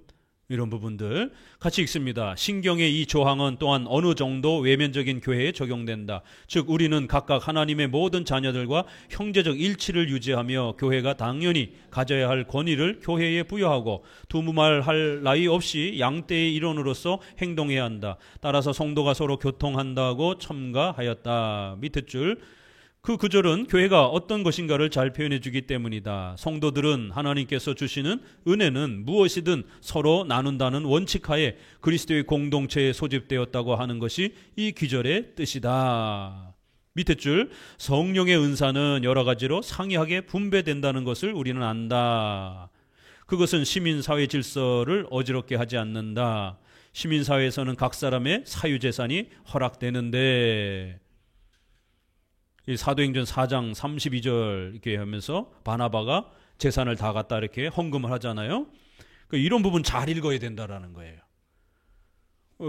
이런 부분들 같이 읽습니다. 신경의 이 조항은 또한 어느 정도 외면적인 교회에 적용된다. 즉 우리는 각각 하나님의 모든 자녀들과 형제적 일치를 유지하며 교회가 당연히 가져야 할 권위를 교회에 부여하고 두무말할 나위 없이 양떼의 일원으로서 행동해야 한다. 따라서 성도가 서로 교통한다고 첨가하였다. 밑에 줄 그 구절은 교회가 어떤 것인가를 잘 표현해 주기 때문이다. 성도들은 하나님께서 주시는 은혜는 무엇이든 서로 나눈다는 원칙하에 그리스도의 공동체에 소집되었다고 하는 것이 이 귀절의 뜻이다. 밑에 줄 성령의 은사는 여러 가지로 상이하게 분배된다는 것을 우리는 안다. 그것은 시민사회 질서를 어지럽게 하지 않는다. 시민사회에서는 각 사람의 사유재산이 허락되는데 이 사도행전 4장 32절 이렇게 하면서 바나바가 재산을 다 갖다 이렇게 헌금을 하잖아요. 이런 부분 잘 읽어야 된다라는 거예요.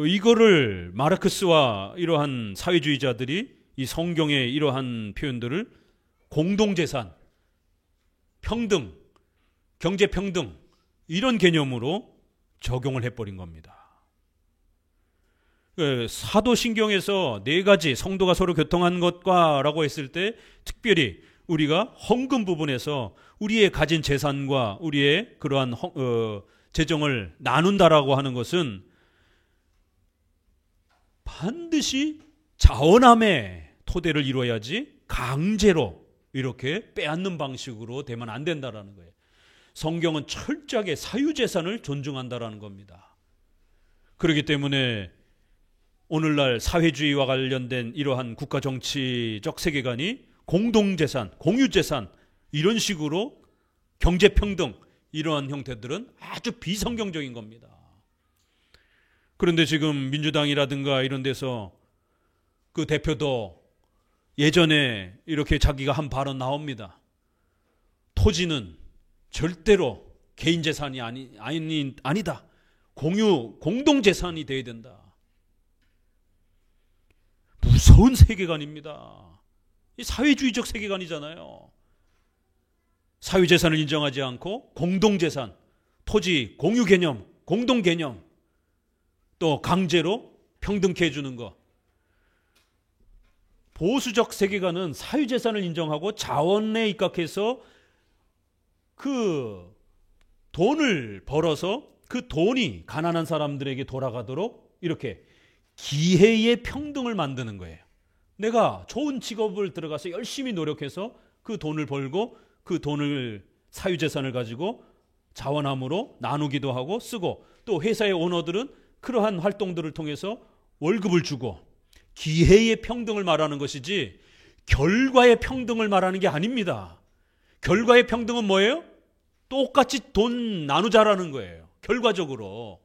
이거를 마르크스와 이러한 사회주의자들이 이 성경의 이러한 표현들을 공동재산, 평등, 경제평등 이런 개념으로 적용을 해버린 겁니다. 사도신경에서 4가지 성도가 서로 교통한 것과 라고 했을 때 특별히 우리가 헌금 부분에서 우리의 가진 재산과 우리의 그러한 재정을 나눈다라고 하는 것은 반드시 자원함의 토대를 이루어야지 강제로 이렇게 빼앗는 방식으로 되면 안 된다라는 거예요. 성경은 철저하게 사유재산을 존중한다라는 겁니다. 그렇기 때문에 오늘날 사회주의와 관련된 이러한 국가정치적 세계관이 공동재산, 공유재산 이런 식으로 경제평등 이러한 형태들은 아주 비성경적인 겁니다. 그런데 지금 민주당이라든가 이런 데서 그 대표도 예전에 이렇게 자기가 한 발언 나옵니다. 토지는 절대로 개인 재산이 아니다. 공동재산이 돼야 된다. 무서운 세계관입니다. 이 사회주의적 세계관이잖아요. 사유재산을 인정하지 않고 공동재산, 토지, 공유 개념, 공동 개념, 또 강제로 평등케 해주는 것. 보수적 세계관은 사유재산을 인정하고 자원에 입각해서 그 돈을 벌어서 그 돈이 가난한 사람들에게 돌아가도록 이렇게 기회의 평등을 만드는 거예요. 내가 좋은 직업을 들어가서 열심히 노력해서 그 돈을 벌고 그 돈을 사유재산을 가지고 자원함으로 나누기도 하고 쓰고, 또 회사의 오너들은 그러한 활동들을 통해서 월급을 주고, 기회의 평등을 말하는 것이지 결과의 평등을 말하는 게 아닙니다. 결과의 평등은 뭐예요? 똑같이 돈 나누자라는 거예요. 결과적으로.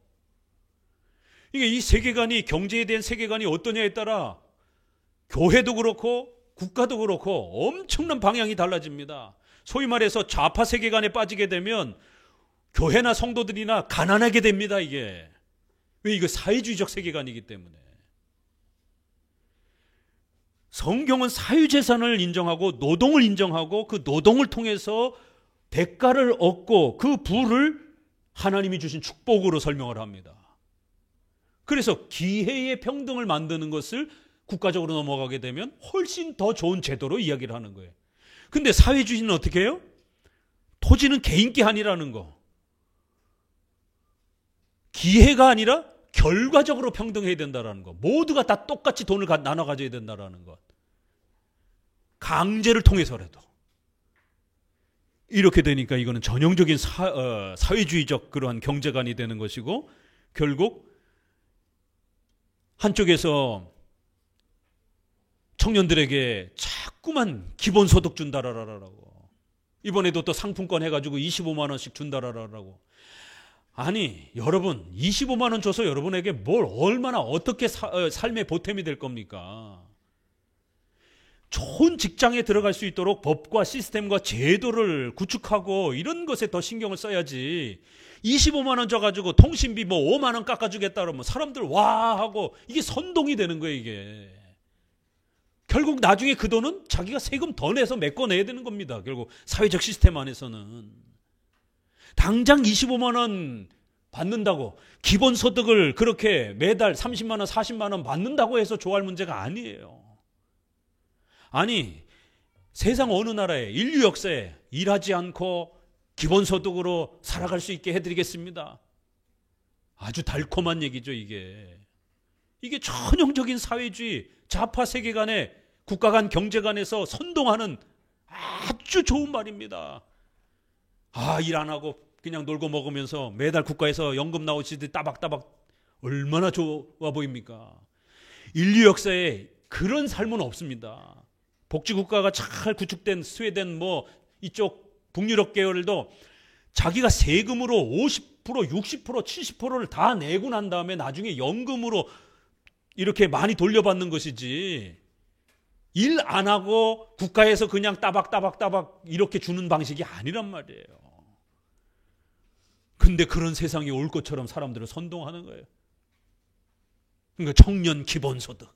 이게 이 세계관이, 경제에 대한 세계관이 어떠냐에 따라 교회도 그렇고 국가도 그렇고 엄청난 방향이 달라집니다. 소위 말해서 좌파 세계관에 빠지게 되면 교회나 성도들이나 가난하게 됩니다. 이게 왜? 이거 사회주의적 세계관이기 때문에. 성경은 사유재산을 인정하고 노동을 인정하고 그 노동을 통해서 대가를 얻고 그 부를 하나님이 주신 축복으로 설명을 합니다. 그래서 기회의 평등을 만드는 것을 국가적으로 넘어가게 되면 훨씬 더 좋은 제도로 이야기를 하는 거예요. 근데 사회주의는 어떻게 해요? 토지는 개인께 아니라는 거. 기회가 아니라 결과적으로 평등해야 된다는 거. 모두가 다 똑같이 돈을 나눠 가져야 된다는 것. 강제를 통해서라도. 이렇게 되니까 이거는 전형적인 사회주의적 그러한 경제관이 되는 것이고, 결국 한쪽에서 청년들에게 자꾸만 기본소득 준다라라고, 이번에도 또 상품권 해가지고 25만 원씩 준다라라고. 아니 여러분, 25만 원 줘서 여러분에게 뭘 얼마나 어떻게 삶의 보탬이 될 겁니까? 좋은 직장에 들어갈 수 있도록 법과 시스템과 제도를 구축하고 이런 것에 더 신경을 써야지. 25만 원 줘가지고 통신비 뭐 5만 원 깎아주겠다 그러면 사람들 와 하고 이게 선동이 되는 거예요. 이게 결국 나중에 그 돈은 자기가 세금 더 내서 메꿔내야 되는 겁니다. 결국 사회적 시스템 안에서는 당장 25만 원 받는다고, 기본소득을 그렇게 매달 30만 원 40만 원 받는다고 해서 좋아할 문제가 아니에요. 아니 세상 어느 나라에 인류 역사에 일하지 않고 기본소득으로 살아갈 수 있게 해드리겠습니다. 아주 달콤한 얘기죠. 이게 전형적인 사회주의 좌파 세계관에 국가 간 경제 간에서 선동하는 아주 좋은 말입니다. 일 안 하고 그냥 놀고 먹으면서 매달 국가에서 연금 나오시듯이 따박따박 얼마나 좋아 보입니까? 인류 역사에 그런 삶은 없습니다. 복지국가가 잘 구축된 스웨덴 뭐 이쪽 북유럽 계열도 자기가 세금으로 50%, 60%, 70%를 다 내고 난 다음에 나중에 연금으로 이렇게 많이 돌려받는 것이지, 일 안 하고 국가에서 그냥 따박따박 이렇게 주는 방식이 아니란 말이에요. 근데 그런 세상이 올 것처럼 사람들을 선동하는 거예요. 그러니까 청년 기본소득,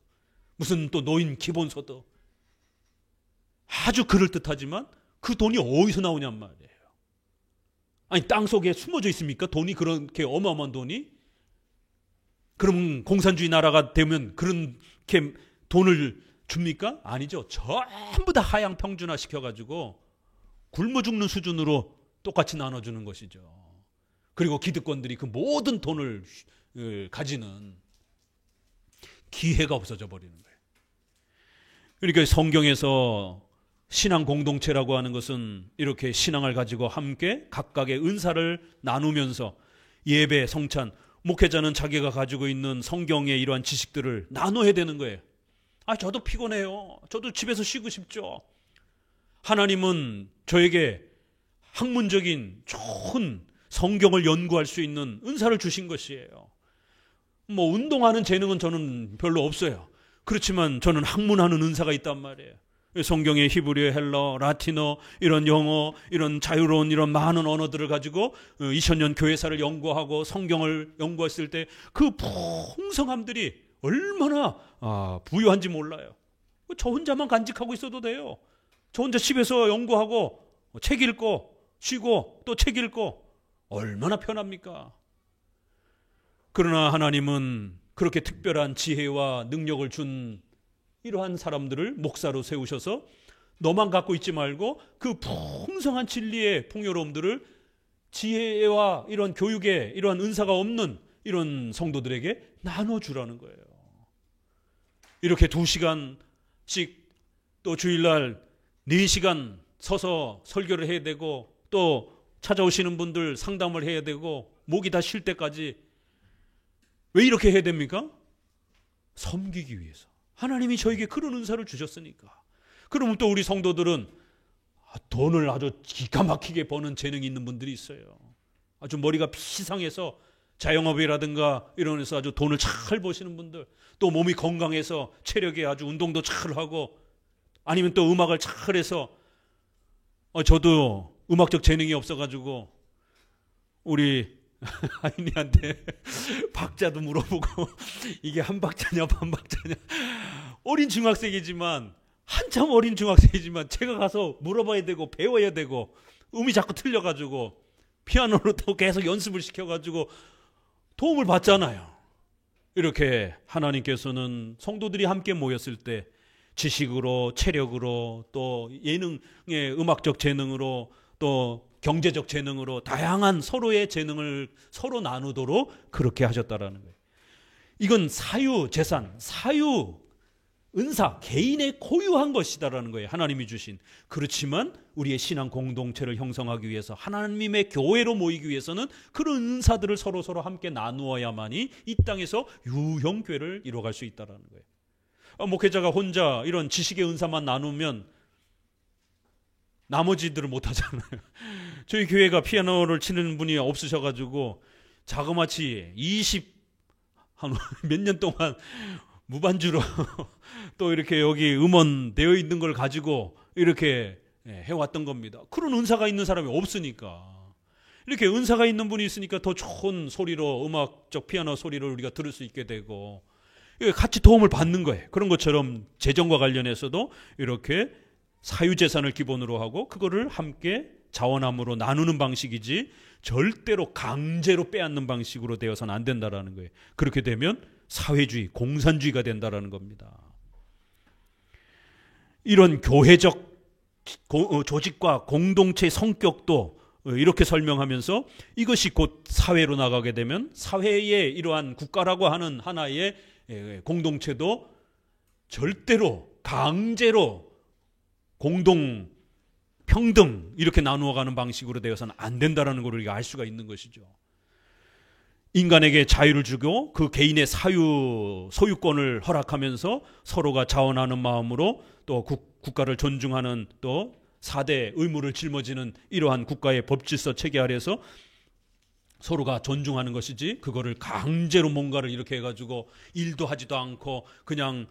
무슨 또 노인 기본소득, 아주 그럴듯하지만 그 돈이 어디서 나오냔 말이에요. 아니 땅속에 숨어져 있습니까? 돈이 그렇게 어마어마한 돈이? 그럼 공산주의 나라가 되면 그렇게 돈을 줍니까? 아니죠. 전부 다 하향 평준화 시켜가지고 굶어 죽는 수준으로 똑같이 나눠주는 것이죠. 그리고 기득권들이 그 모든 돈을 가지는, 기회가 없어져 버리는 거예요. 그러니까 성경에서 신앙 공동체라고 하는 것은 이렇게 신앙을 가지고 함께 각각의 은사를 나누면서 예배, 성찬, 목회자는 자기가 가지고 있는 성경의 이러한 지식들을 나눠야 되는 거예요. 저도 피곤해요. 저도 집에서 쉬고 싶죠. 하나님은 저에게 학문적인 좋은 성경을 연구할 수 있는 은사를 주신 것이에요. 뭐 운동하는 재능은 저는 별로 없어요. 그렇지만 저는 학문하는 은사가 있단 말이에요. 성경의 히브리어, 헬러, 라틴어, 이런 영어, 이런 자유로운 이런 많은 언어들을 가지고 2000년 교회사를 연구하고 성경을 연구했을 때 그 풍성함들이 얼마나 부유한지 몰라요. 저 혼자만 간직하고 있어도 돼요. 저 혼자 집에서 연구하고 책 읽고 쉬고 또 책 읽고 얼마나 편합니까? 그러나 하나님은 그렇게 특별한 지혜와 능력을 준 이러한 사람들을 목사로 세우셔서 너만 갖고 있지 말고 그 풍성한 진리의 풍요로움들을 지혜와 이런 교육에 이러한 은사가 없는 이런 성도들에게 나눠주라는 거예요. 이렇게 2시간씩 또 주일날 4시간 서서 설교를 해야 되고 또 찾아오시는 분들 상담을 해야 되고 목이 다 쉴 때까지 왜 이렇게 해야 됩니까? 섬기기 위해서. 하나님이 저에게 그런 은사를 주셨으니까. 그러면 또 우리 성도들은 돈을 아주 기가 막히게 버는 재능이 있는 분들이 있어요. 아주 머리가 비상해서 자영업이라든가 이런 데서 아주 돈을 잘 버시는 분들, 또 몸이 건강해서 체력에 아주 운동도 잘 하고, 아니면 또 음악을 잘해서 저도 음악적 재능이 없어가지고 우리 아이니한테 박자도 물어보고 이게 한 박자냐 반 박자냐, 어린 중학생이지만 한참 어린 중학생이지만 제가 가서 물어봐야 되고 배워야 되고 음이 자꾸 틀려가지고 피아노로 또 계속 연습을 시켜가지고 도움을 받잖아요. 이렇게 하나님께서는 성도들이 함께 모였을 때 지식으로, 체력으로, 또 예능의 음악적 재능으로, 또 경제적 재능으로 다양한 서로의 재능을 서로 나누도록 그렇게 하셨다라는 거예요. 이건 사유 재산, 사유 은사, 개인의 고유한 것이다라는 거예요. 하나님이 주신. 그렇지만 우리의 신앙 공동체를 형성하기 위해서, 하나님의 교회로 모이기 위해서는 그런 은사들을 서로 함께 나누어야만이 이 땅에서 유형교회를 이루어갈 수 있다라는 거예요. 목회자가 혼자 이런 지식의 은사만 나누면 나머지들을 못하잖아요. 저희 교회가 피아노를 치는 분이 없으셔가지고 자그마치 한 몇 년 동안 무반주로 또 이렇게 여기 음원 되어 있는 걸 가지고 이렇게 해왔던 겁니다. 그런 은사가 있는 사람이 없으니까. 이렇게 은사가 있는 분이 있으니까 더 좋은 소리로, 음악적 피아노 소리를 우리가 들을 수 있게 되고 같이 도움을 받는 거예요. 그런 것처럼 재정과 관련해서도 이렇게 사유재산을 기본으로 하고 그거를 함께 자원함으로 나누는 방식이지 절대로 강제로 빼앗는 방식으로 되어서는 안 된다라는 거예요. 그렇게 되면 사회주의, 공산주의가 된다라는 겁니다. 이런 교회적 조직과 공동체의 성격도 이렇게 설명하면서 이것이 곧 사회로 나가게 되면 사회의 이러한 국가라고 하는 하나의 공동체도 절대로 강제로 공동 평등 이렇게 나누어가는 방식으로 되어서는 안 된다라는 걸 우리가 알 수가 있는 것이죠. 인간에게 자유를 주고 그 개인의 소유권을 허락하면서 서로가 자원하는 마음으로 또 국가를 존중하는 또 4대 의무를 짊어지는 이러한 국가의 법질서 체계 아래에서 서로가 존중하는 것이지, 그거를 강제로 뭔가를 이렇게 해가지고 일도 하지도 않고 그냥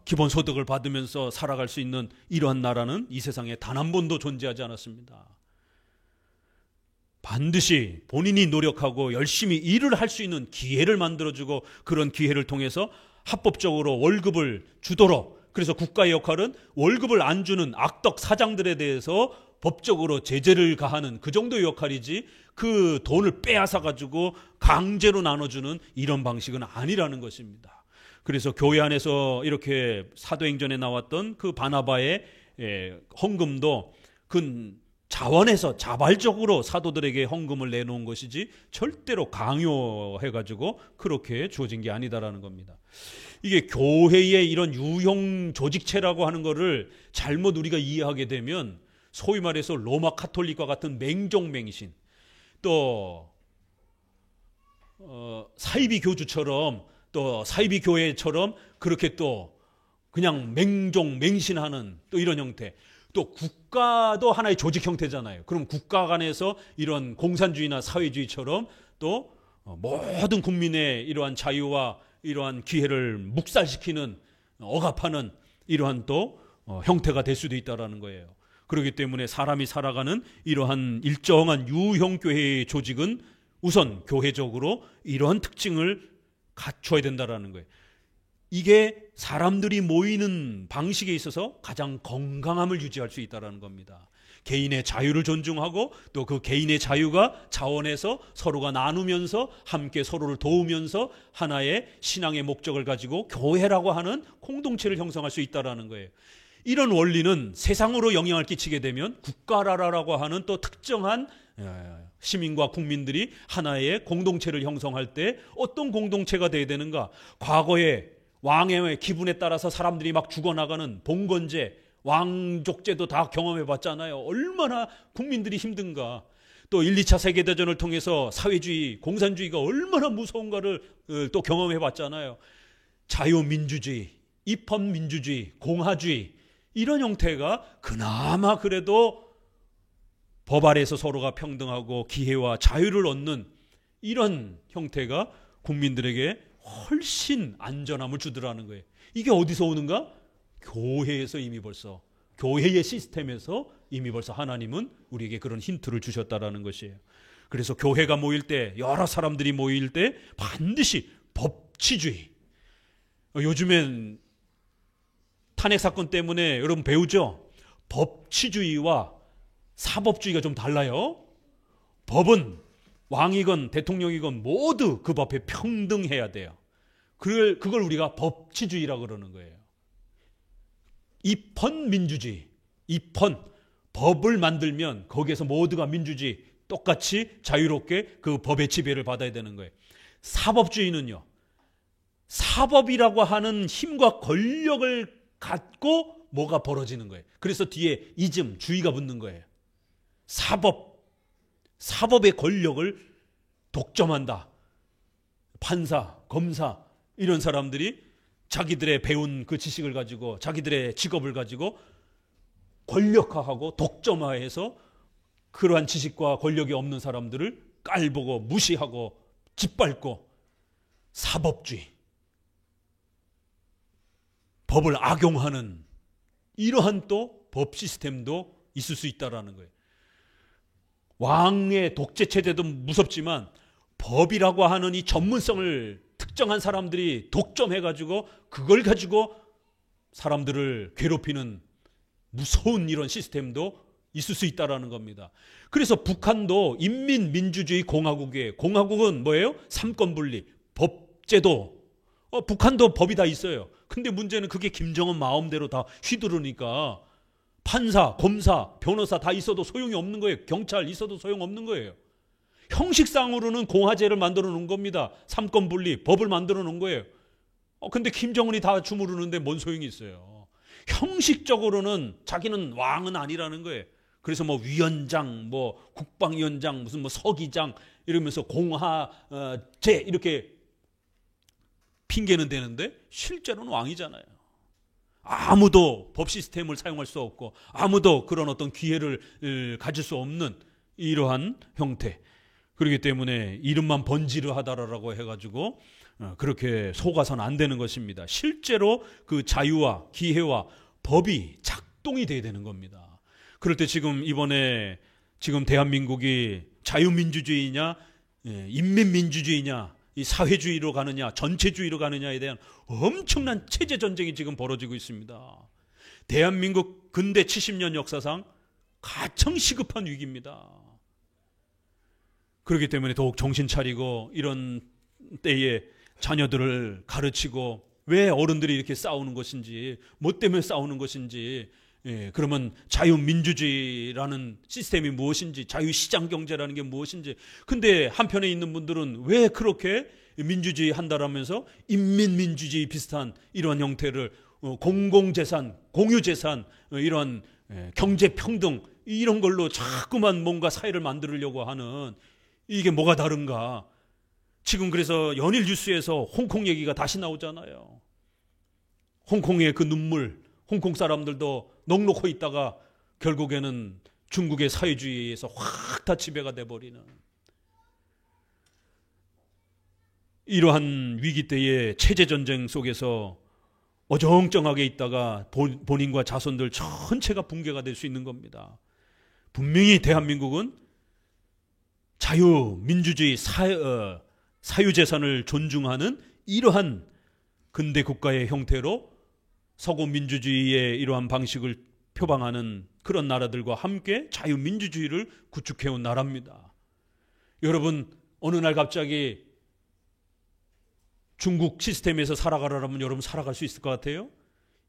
기본소득을 받으면서 살아갈 수 있는 이러한 나라는 이 세상에 단 한 번도 존재하지 않았습니다. 반드시 본인이 노력하고 열심히 일을 할 수 있는 기회를 만들어주고 그런 기회를 통해서 합법적으로 월급을 주도록, 그래서 국가의 역할은 월급을 안 주는 악덕 사장들에 대해서 법적으로 제재를 가하는 그 정도의 역할이지 그 돈을 빼앗아 가지고 강제로 나눠주는 이런 방식은 아니라는 것입니다. 그래서 교회 안에서 이렇게 사도행전에 나왔던 그 바나바의 헌금도 그 자원해서 자발적으로 사도들에게 헌금을 내놓은 것이지 절대로 강요해가지고 그렇게 주어진 게 아니다라는 겁니다. 이게 교회의 이런 유형 조직체라고 하는 거를 잘못 우리가 이해하게 되면 소위 말해서 로마 카톨릭과 같은 맹종맹신, 또 사이비 교주처럼, 또 사이비 교회처럼 그렇게 또 그냥 맹종맹신하는 또 이런 형태, 또 국가도 하나의 조직 형태잖아요. 그럼 국가 간에서 이런 공산주의나 사회주의처럼 또 모든 국민의 이러한 자유와 이러한 기회를 묵살시키는, 억압하는 이러한 또 형태가 될 수도 있다는 거예요. 그렇기 때문에 사람이 살아가는 이러한 일정한 유형교회의 조직은 우선 교회적으로 이러한 특징을 갖춰야 된다는 거예요. 이게 사람들이 모이는 방식에 있어서 가장 건강함을 유지할 수 있다는 겁니다. 개인의 자유를 존중하고 또 그 개인의 자유가 자원해서 서로가 나누면서 함께 서로를 도우면서 하나의 신앙의 목적을 가지고 교회라고 하는 공동체를 형성할 수 있다는 거예요. 이런 원리는 세상으로 영향을 끼치게 되면 국가라라고 하는 또 특정한 시민과 국민들이 하나의 공동체를 형성할 때 어떤 공동체가 돼야 되는가? 과거에 왕의 기분에 따라서 사람들이 막 죽어나가는 봉건제, 왕족제도 다 경험해 봤잖아요. 얼마나 국민들이 힘든가. 또 1, 2차 세계대전을 통해서 사회주의, 공산주의가 얼마나 무서운가를 또 경험해 봤잖아요. 자유민주주의, 입헌민주주의, 공화주의 이런 형태가 그나마 그래도 법 아래에서 서로가 평등하고 기회와 자유를 얻는 이런 형태가 국민들에게 훨씬 안전함을 주더라는 거예요. 이게 어디서 오는가? 교회에서 이미 벌써, 교회의 시스템에서 이미 벌써 하나님은 우리에게 그런 힌트를 주셨다라는 것이에요. 그래서 교회가 모일 때, 여러 사람들이 모일 때 반드시 법치주의. 요즘엔 탄핵 사건 때문에 여러분 배우죠? 법치주의와 사법주의가 좀 달라요. 법은 왕이건 대통령이건 모두 그 법에 평등해야 돼요. 그걸 우리가 법치주의라고 그러는 거예요. 입헌민주주의, 입헌, 법을 만들면 거기에서 모두가 민주주의, 똑같이 자유롭게 그 법의 지배를 받아야 되는 거예요. 사법주의는요, 사법이라고 하는 힘과 권력을 갖고 뭐가 벌어지는 거예요. 그래서 뒤에 이즘, 주의가 붙는 거예요. 사법의 권력을 독점한다. 판사, 검사 이런 사람들이 자기들의 배운 그 지식을 가지고 자기들의 직업을 가지고 권력화하고 독점화해서 그러한 지식과 권력이 없는 사람들을 깔보고 무시하고 짓밟고 사법주의, 법을 악용하는 이러한 또 법 시스템도 있을 수 있다라는 거예요. 왕의 독재 체제도 무섭지만 법이라고 하는 이 전문성을 특정한 사람들이 독점해가지고 그걸 가지고 사람들을 괴롭히는 무서운 이런 시스템도 있을 수 있다라는 겁니다. 그래서 북한도 인민민주주의 공화국이에요. 공화국은 뭐예요? 삼권분리, 법제도. 북한도 법이 다 있어요. 근데 문제는 그게 김정은 마음대로 다 휘두르니까 판사, 검사, 변호사 다 있어도 소용이 없는 거예요. 경찰 있어도 소용없는 거예요. 형식상으로는 공화제를 만들어 놓은 겁니다. 삼권분리, 법을 만들어 놓은 거예요. 근데 김정은이 다 주무르는데 뭔 소용이 있어요. 형식적으로는 자기는 왕은 아니라는 거예요. 그래서 뭐 위원장, 뭐 국방위원장, 무슨 뭐 서기장 이러면서 공화제 이렇게 핑계는 되는데 실제로는 왕이잖아요. 아무도 법 시스템을 사용할 수 없고 아무도 그런 어떤 기회를 가질 수 없는 이러한 형태. 그렇기 때문에 이름만 번지르하다라고 해가지고 그렇게 속아서는 안 되는 것입니다. 실제로 그 자유와 기회와 법이 작동이 돼야 되는 겁니다. 그럴 때 이번에 대한민국이 자유민주주의냐 인민민주주의냐 이 사회주의로 가느냐 전체주의로 가느냐에 대한 엄청난 체제 전쟁이 지금 벌어지고 있습니다. 대한민국 근대 70년 역사상 가장 시급한 위기입니다. 그렇기 때문에 더욱 정신 차리고 이런 때에 자녀들을 가르치고 왜 어른들이 이렇게 싸우는 것인지 뭐 때문에 싸우는 것인지 그러면 자유민주주의라는 시스템이 무엇인지 자유시장 경제라는 게 무엇인지 근데 한편에 있는 분들은 왜 그렇게 민주주의 한다라면서 인민민주주의 비슷한 이런 형태를 공공재산, 공유재산 이런 경제평등 이런 걸로 자꾸만 뭔가 사회를 만들려고 하는 이게 뭐가 다른가. 지금 그래서 연일 뉴스에서 홍콩 얘기가 다시 나오잖아요. 홍콩의 그 눈물, 홍콩 사람들도 넋놓고 있다가 결국에는 중국의 사회주의에서 확 다 지배가 돼버리는 이러한 위기 때의 체제전쟁 속에서 어정쩡하게 있다가 본인과 자손들 전체가 붕괴가 될 수 있는 겁니다. 분명히 대한민국은 자유민주주의 사유재산을 존중하는 이러한 근대 국가의 형태로 서구 민주주의의 이러한 방식을 표방하는 그런 나라들과 함께 자유민주주의를 구축해온 나라입니다. 여러분 어느 날 갑자기 중국 시스템에서 살아가라면 여러분 살아갈 수 있을 것 같아요?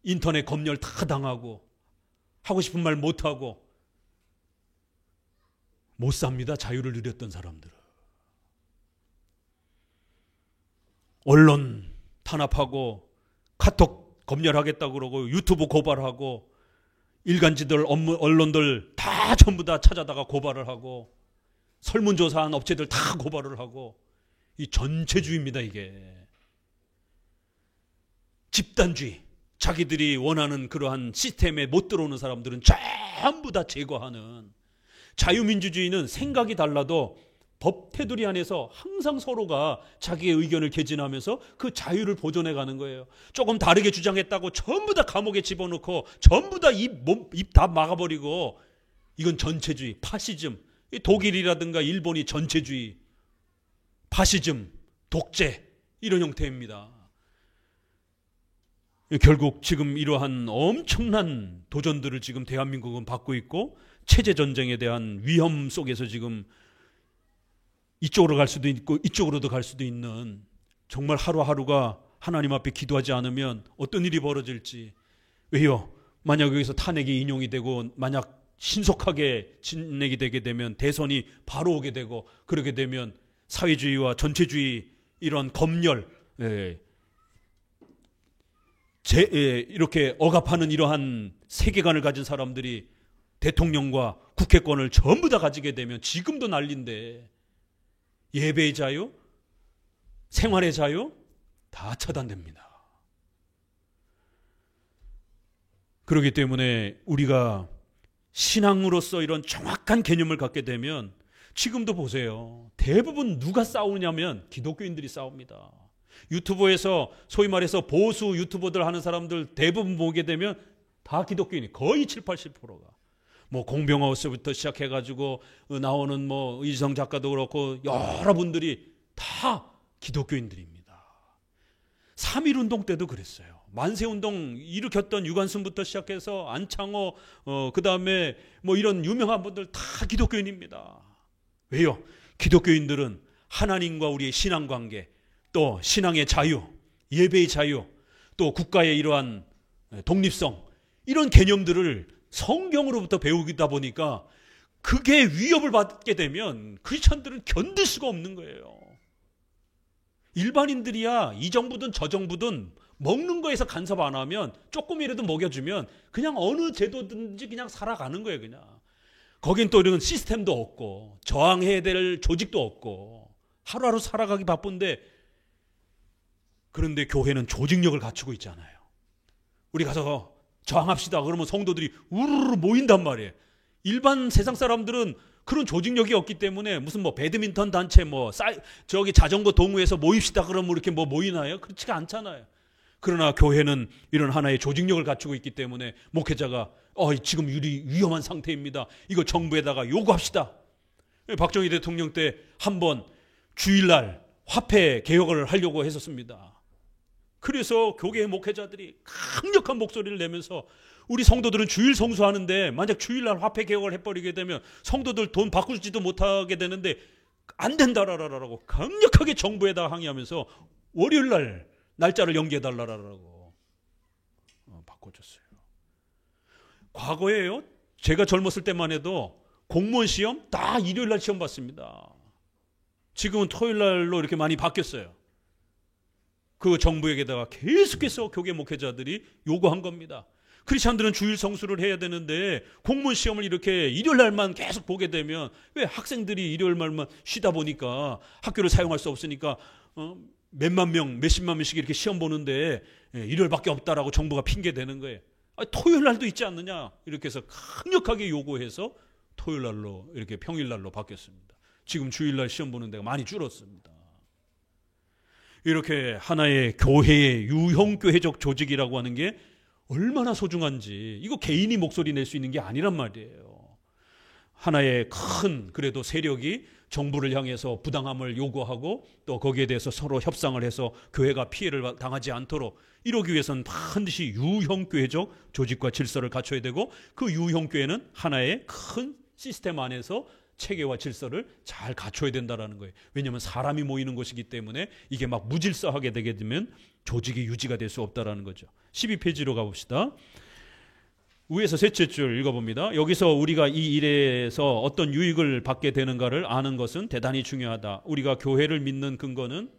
인터넷 검열 다 당하고 하고 싶은 말 못하고 못 삽니다. 자유를 누렸던 사람들은. 언론 탄압하고 카톡 검열하겠다고 그러고 유튜브 고발하고 일간지들 언론들 다 전부 다 찾아다가 고발을 하고 설문조사한 업체들 다 고발을 하고 이 전체주의입니다. 이게 집단주의, 자기들이 원하는 그러한 시스템에 못 들어오는 사람들은 전부 다 제거하는. 자유민주주의는 생각이 달라도 법 테두리 안에서 항상 서로가 자기의 의견을 개진하면서 그 자유를 보존해 가는 거예요. 조금 다르게 주장했다고 전부 다 감옥에 집어넣고 전부 다 입 다 막아버리고, 이건 전체주의, 파시즘. 독일이라든가 일본이 전체주의, 파시즘, 독재 이런 형태입니다. 결국 지금 이러한 엄청난 도전들을 지금 대한민국은 받고 있고, 체제 전쟁에 대한 위험 속에서 지금 이쪽으로 갈 수도 있고 이쪽으로도 갈 수도 있는, 정말 하루하루가 하나님 앞에 기도하지 않으면 어떤 일이 벌어질지. 왜요? 만약 여기서 탄핵이 인용이 되고 만약 신속하게 진행이 되게 되면 대선이 바로 오게 되고, 그러게 되면 사회주의와 전체주의 이런 검열, 이렇게 억압하는 이러한 세계관을 가진 사람들이 대통령과 국회권을 전부 다 가지게 되면, 지금도 난리인데 예배의 자유, 생활의 자유 다 차단됩니다. 그렇기 때문에 우리가 신앙으로서 이런 정확한 개념을 갖게 되면, 지금도 보세요. 대부분 누가 싸우냐면 기독교인들이 싸웁니다. 유튜브에서 소위 말해서 보수 유튜버들 하는 사람들 대부분 보게 되면 다 기독교인이, 거의 7, 80%가. 뭐 공병하우스부터 시작해가지고 나오는 뭐 의지성 작가도 그렇고 여러분들이 다 기독교인들입니다. 3.1운동 때도 그랬어요. 만세운동 일으켰던 유관순부터 시작해서 안창호, 그 다음에 뭐 이런 유명한 분들 다 기독교인입니다. 왜요? 기독교인들은 하나님과 우리의 신앙관계, 또 신앙의 자유, 예배의 자유, 또 국가의 이러한 독립성, 이런 개념들을 성경으로부터 배우다 보니까 그게 위협을 받게 되면 크리스천들은 견딜 수가 없는 거예요. 일반인들이야 이 정부든 저 정부든 먹는 거에서 간섭 안 하면, 조금이라도 먹여주면 그냥 어느 제도든지 그냥 살아가는 거예요. 그냥 거긴 또 이런 시스템도 없고 저항해야 될 조직도 없고 하루하루 살아가기 바쁜데, 그런데 교회는 조직력을 갖추고 있잖아요. 우리 가서 저항합시다 그러면 성도들이 우르르 모인단 말이에요. 일반 세상 사람들은 그런 조직력이 없기 때문에 무슨 뭐 배드민턴 단체 저기 자전거 동호회에서 모입시다 그러면 이렇게 뭐 모이나요? 그렇지가 않잖아요. 그러나 교회는 이런 하나의 조직력을 갖추고 있기 때문에 목회자가 지금 위험한 상태입니다. 이거 정부에다가 요구합시다. 박정희 대통령 때 한번 주일날 화폐 개혁을 하려고 했었습니다. 그래서 교계의 목회자들이 강력한 목소리를 내면서, 우리 성도들은 주일 성수하는데 만약 주일날 화폐 개혁을 해버리게 되면 성도들 돈 바꾸지도 못하게 되는데 안 된다라고 강력하게 정부에다 항의하면서 월요일날 날짜를 연기해달라고 바꿔줬어요. 과거에요, 제가 젊었을 때만 해도 공무원 시험 다 일요일날 시험 봤습니다. 지금은 토요일날로 이렇게 많이 바뀌었어요. 그 정부에게다가 계속해서 교계 목회자들이 요구한 겁니다. 크리스천들은 주일 성수를 해야 되는데 공무원 시험을 이렇게 일요일 날만 계속 보게 되면, 왜 학생들이 일요일 날만 쉬다 보니까 학교를 사용할 수 없으니까 몇만 명, 몇십만 명씩 이렇게 시험 보는데 일요일밖에 없다라고 정부가 핑계 대는 거예요. 토요일 날도 있지 않느냐, 이렇게 해서 강력하게 요구해서 토요일 날로 이렇게 평일 날로 바뀌었습니다. 지금 주일 날 시험 보는 데가 많이 줄었습니다. 이렇게 하나의 교회의 유형교회적 조직이라고 하는 게 얼마나 소중한지, 이거 개인이 목소리 낼 수 있는 게 아니란 말이에요. 하나의 큰 그래도 세력이 정부를 향해서 부당함을 요구하고 또 거기에 대해서 서로 협상을 해서 교회가 피해를 당하지 않도록, 이러기 위해서는 반드시 유형교회적 조직과 질서를 갖춰야 되고, 그 유형교회는 하나의 큰 시스템 안에서 체계와 질서를 잘 갖춰야 된다라는 거예요. 왜냐하면 사람이 모이는 곳이기 때문에 이게 막 무질서하게 되게 되면 조직이 유지가 될 수 없다라는 거죠. 12페이지로 가봅시다. 위에서 셋째 줄 읽어봅니다. 여기서 우리가 이 일에서 어떤 유익을 받게 되는가를 아는 것은 대단히 중요하다. 우리가 교회를 믿는 근거는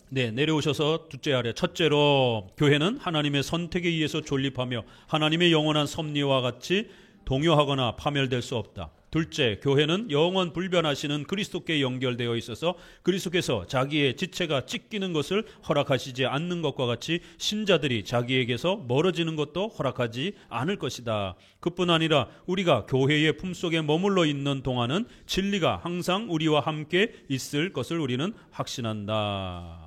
내려오셔서 둘째 아래 첫째로 교회는 하나님의 선택에 의해서 존립하며 하나님의 영원한 섭리와 같이 동요하거나 파멸될 수 없다. 둘째, 교회는 영원 불변하시는 그리스도께 연결되어 있어서 그리스도께서 자기의 지체가 찢기는 것을 허락하시지 않는 것과 같이 신자들이 자기에게서 멀어지는 것도 허락하지 않을 것이다. 그뿐 아니라 우리가 교회의 품속에 머물러 있는 동안은 진리가 항상 우리와 함께 있을 것을 우리는 확신한다.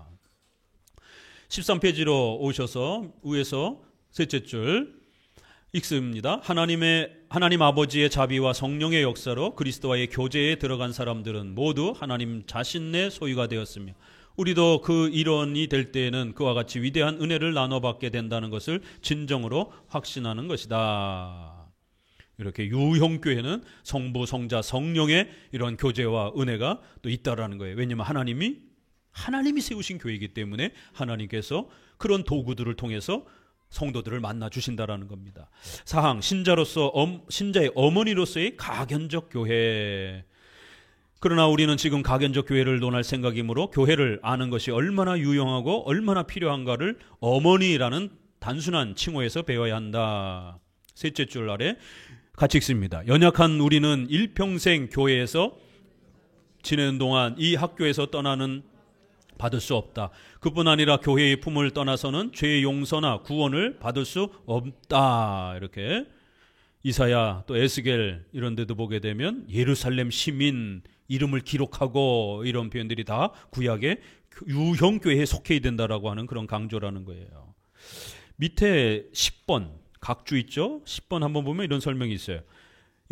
13페이지로 오셔서 위에서 셋째 줄 읽습니다. 하나님 아버지의 자비와 성령의 역사로 그리스도와의 교제에 들어간 사람들은 모두 하나님 자신의 소유가 되었으며 우리도 그 일원이 될 때에는 그와 같이 위대한 은혜를 나눠받게 된다는 것을 진정으로 확신하는 것이다. 이렇게 유형교회는 성부, 성자, 성령의 이런 교제와 은혜가 또 있다라는 거예요. 왜냐하면 하나님이 세우신 교회이기 때문에 하나님께서 그런 도구들을 통해서 성도들을 만나 주신다라는 겁니다. 사항, 신자의 어머니로서의 가견적 교회. 그러나 우리는 지금 가견적 교회를 논할 생각이므로 교회를 아는 것이 얼마나 유용하고 얼마나 필요한가를 어머니라는 단순한 칭호에서 배워야 한다. 셋째 줄 아래 같이 읽습니다. 연약한 우리는 일평생 교회에서 지내는 동안 이 학교에서 떠나는 받을 수 없다. 그뿐 아니라 교회의 품을 떠나서는 죄의 용서나 구원을 받을 수 없다. 이렇게 이사야 또 에스겔 이런 데도 보게 되면 예루살렘 시민 이름을 기록하고 이런 표현들이 다 구약의 유형교회에 속해야 된다라고 하는 그런 강조라는 거예요. 밑에 10번 각주 있죠? 10번 한번 보면 이런 설명이 있어요.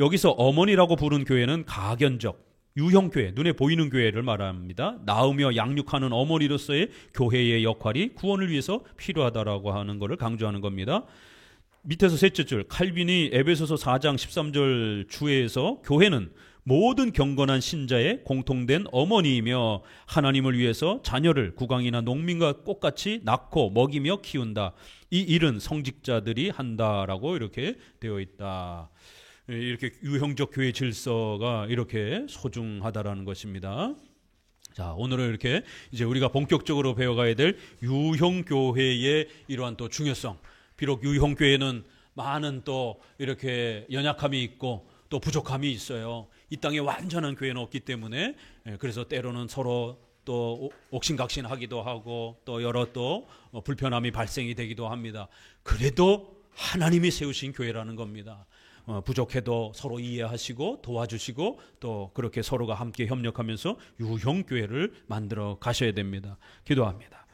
여기서 어머니라고 부른 교회는 가견적 유형교회, 눈에 보이는 교회를 말합니다. 낳으며 양육하는 어머니로서의 교회의 역할이 구원을 위해서 필요하다라고 하는 것을 강조하는 겁니다. 밑에서 셋째 줄, 칼빈이 에베소서 4장 13절 주에서 교회는 모든 경건한 신자의 공통된 어머니이며 하나님을 위해서 자녀를 국왕이나 농민과 꽃같이 낳고 먹이며 키운다. 이 일은 성직자들이 한다라고 이렇게 되어 있다. 이렇게 유형적 교회 질서가 이렇게 소중하다라는 것입니다. 자, 오늘은 이렇게 이제 우리가 본격적으로 배워가야 될 유형교회의 이러한 또 중요성. 비록 유형교회는 많은 또 이렇게 연약함이 있고 또 부족함이 있어요. 이 땅에 완전한 교회는 없기 때문에 그래서 때로는 서로 또 옥신각신하기도 하고 또 여러 또 불편함이 발생이 되기도 합니다. 그래도 하나님이 세우신 교회라는 겁니다. 부족해도 서로 이해하시고 도와주시고 또 그렇게 서로가 함께 협력하면서 유형교회를 만들어 가셔야 됩니다. 기도합니다.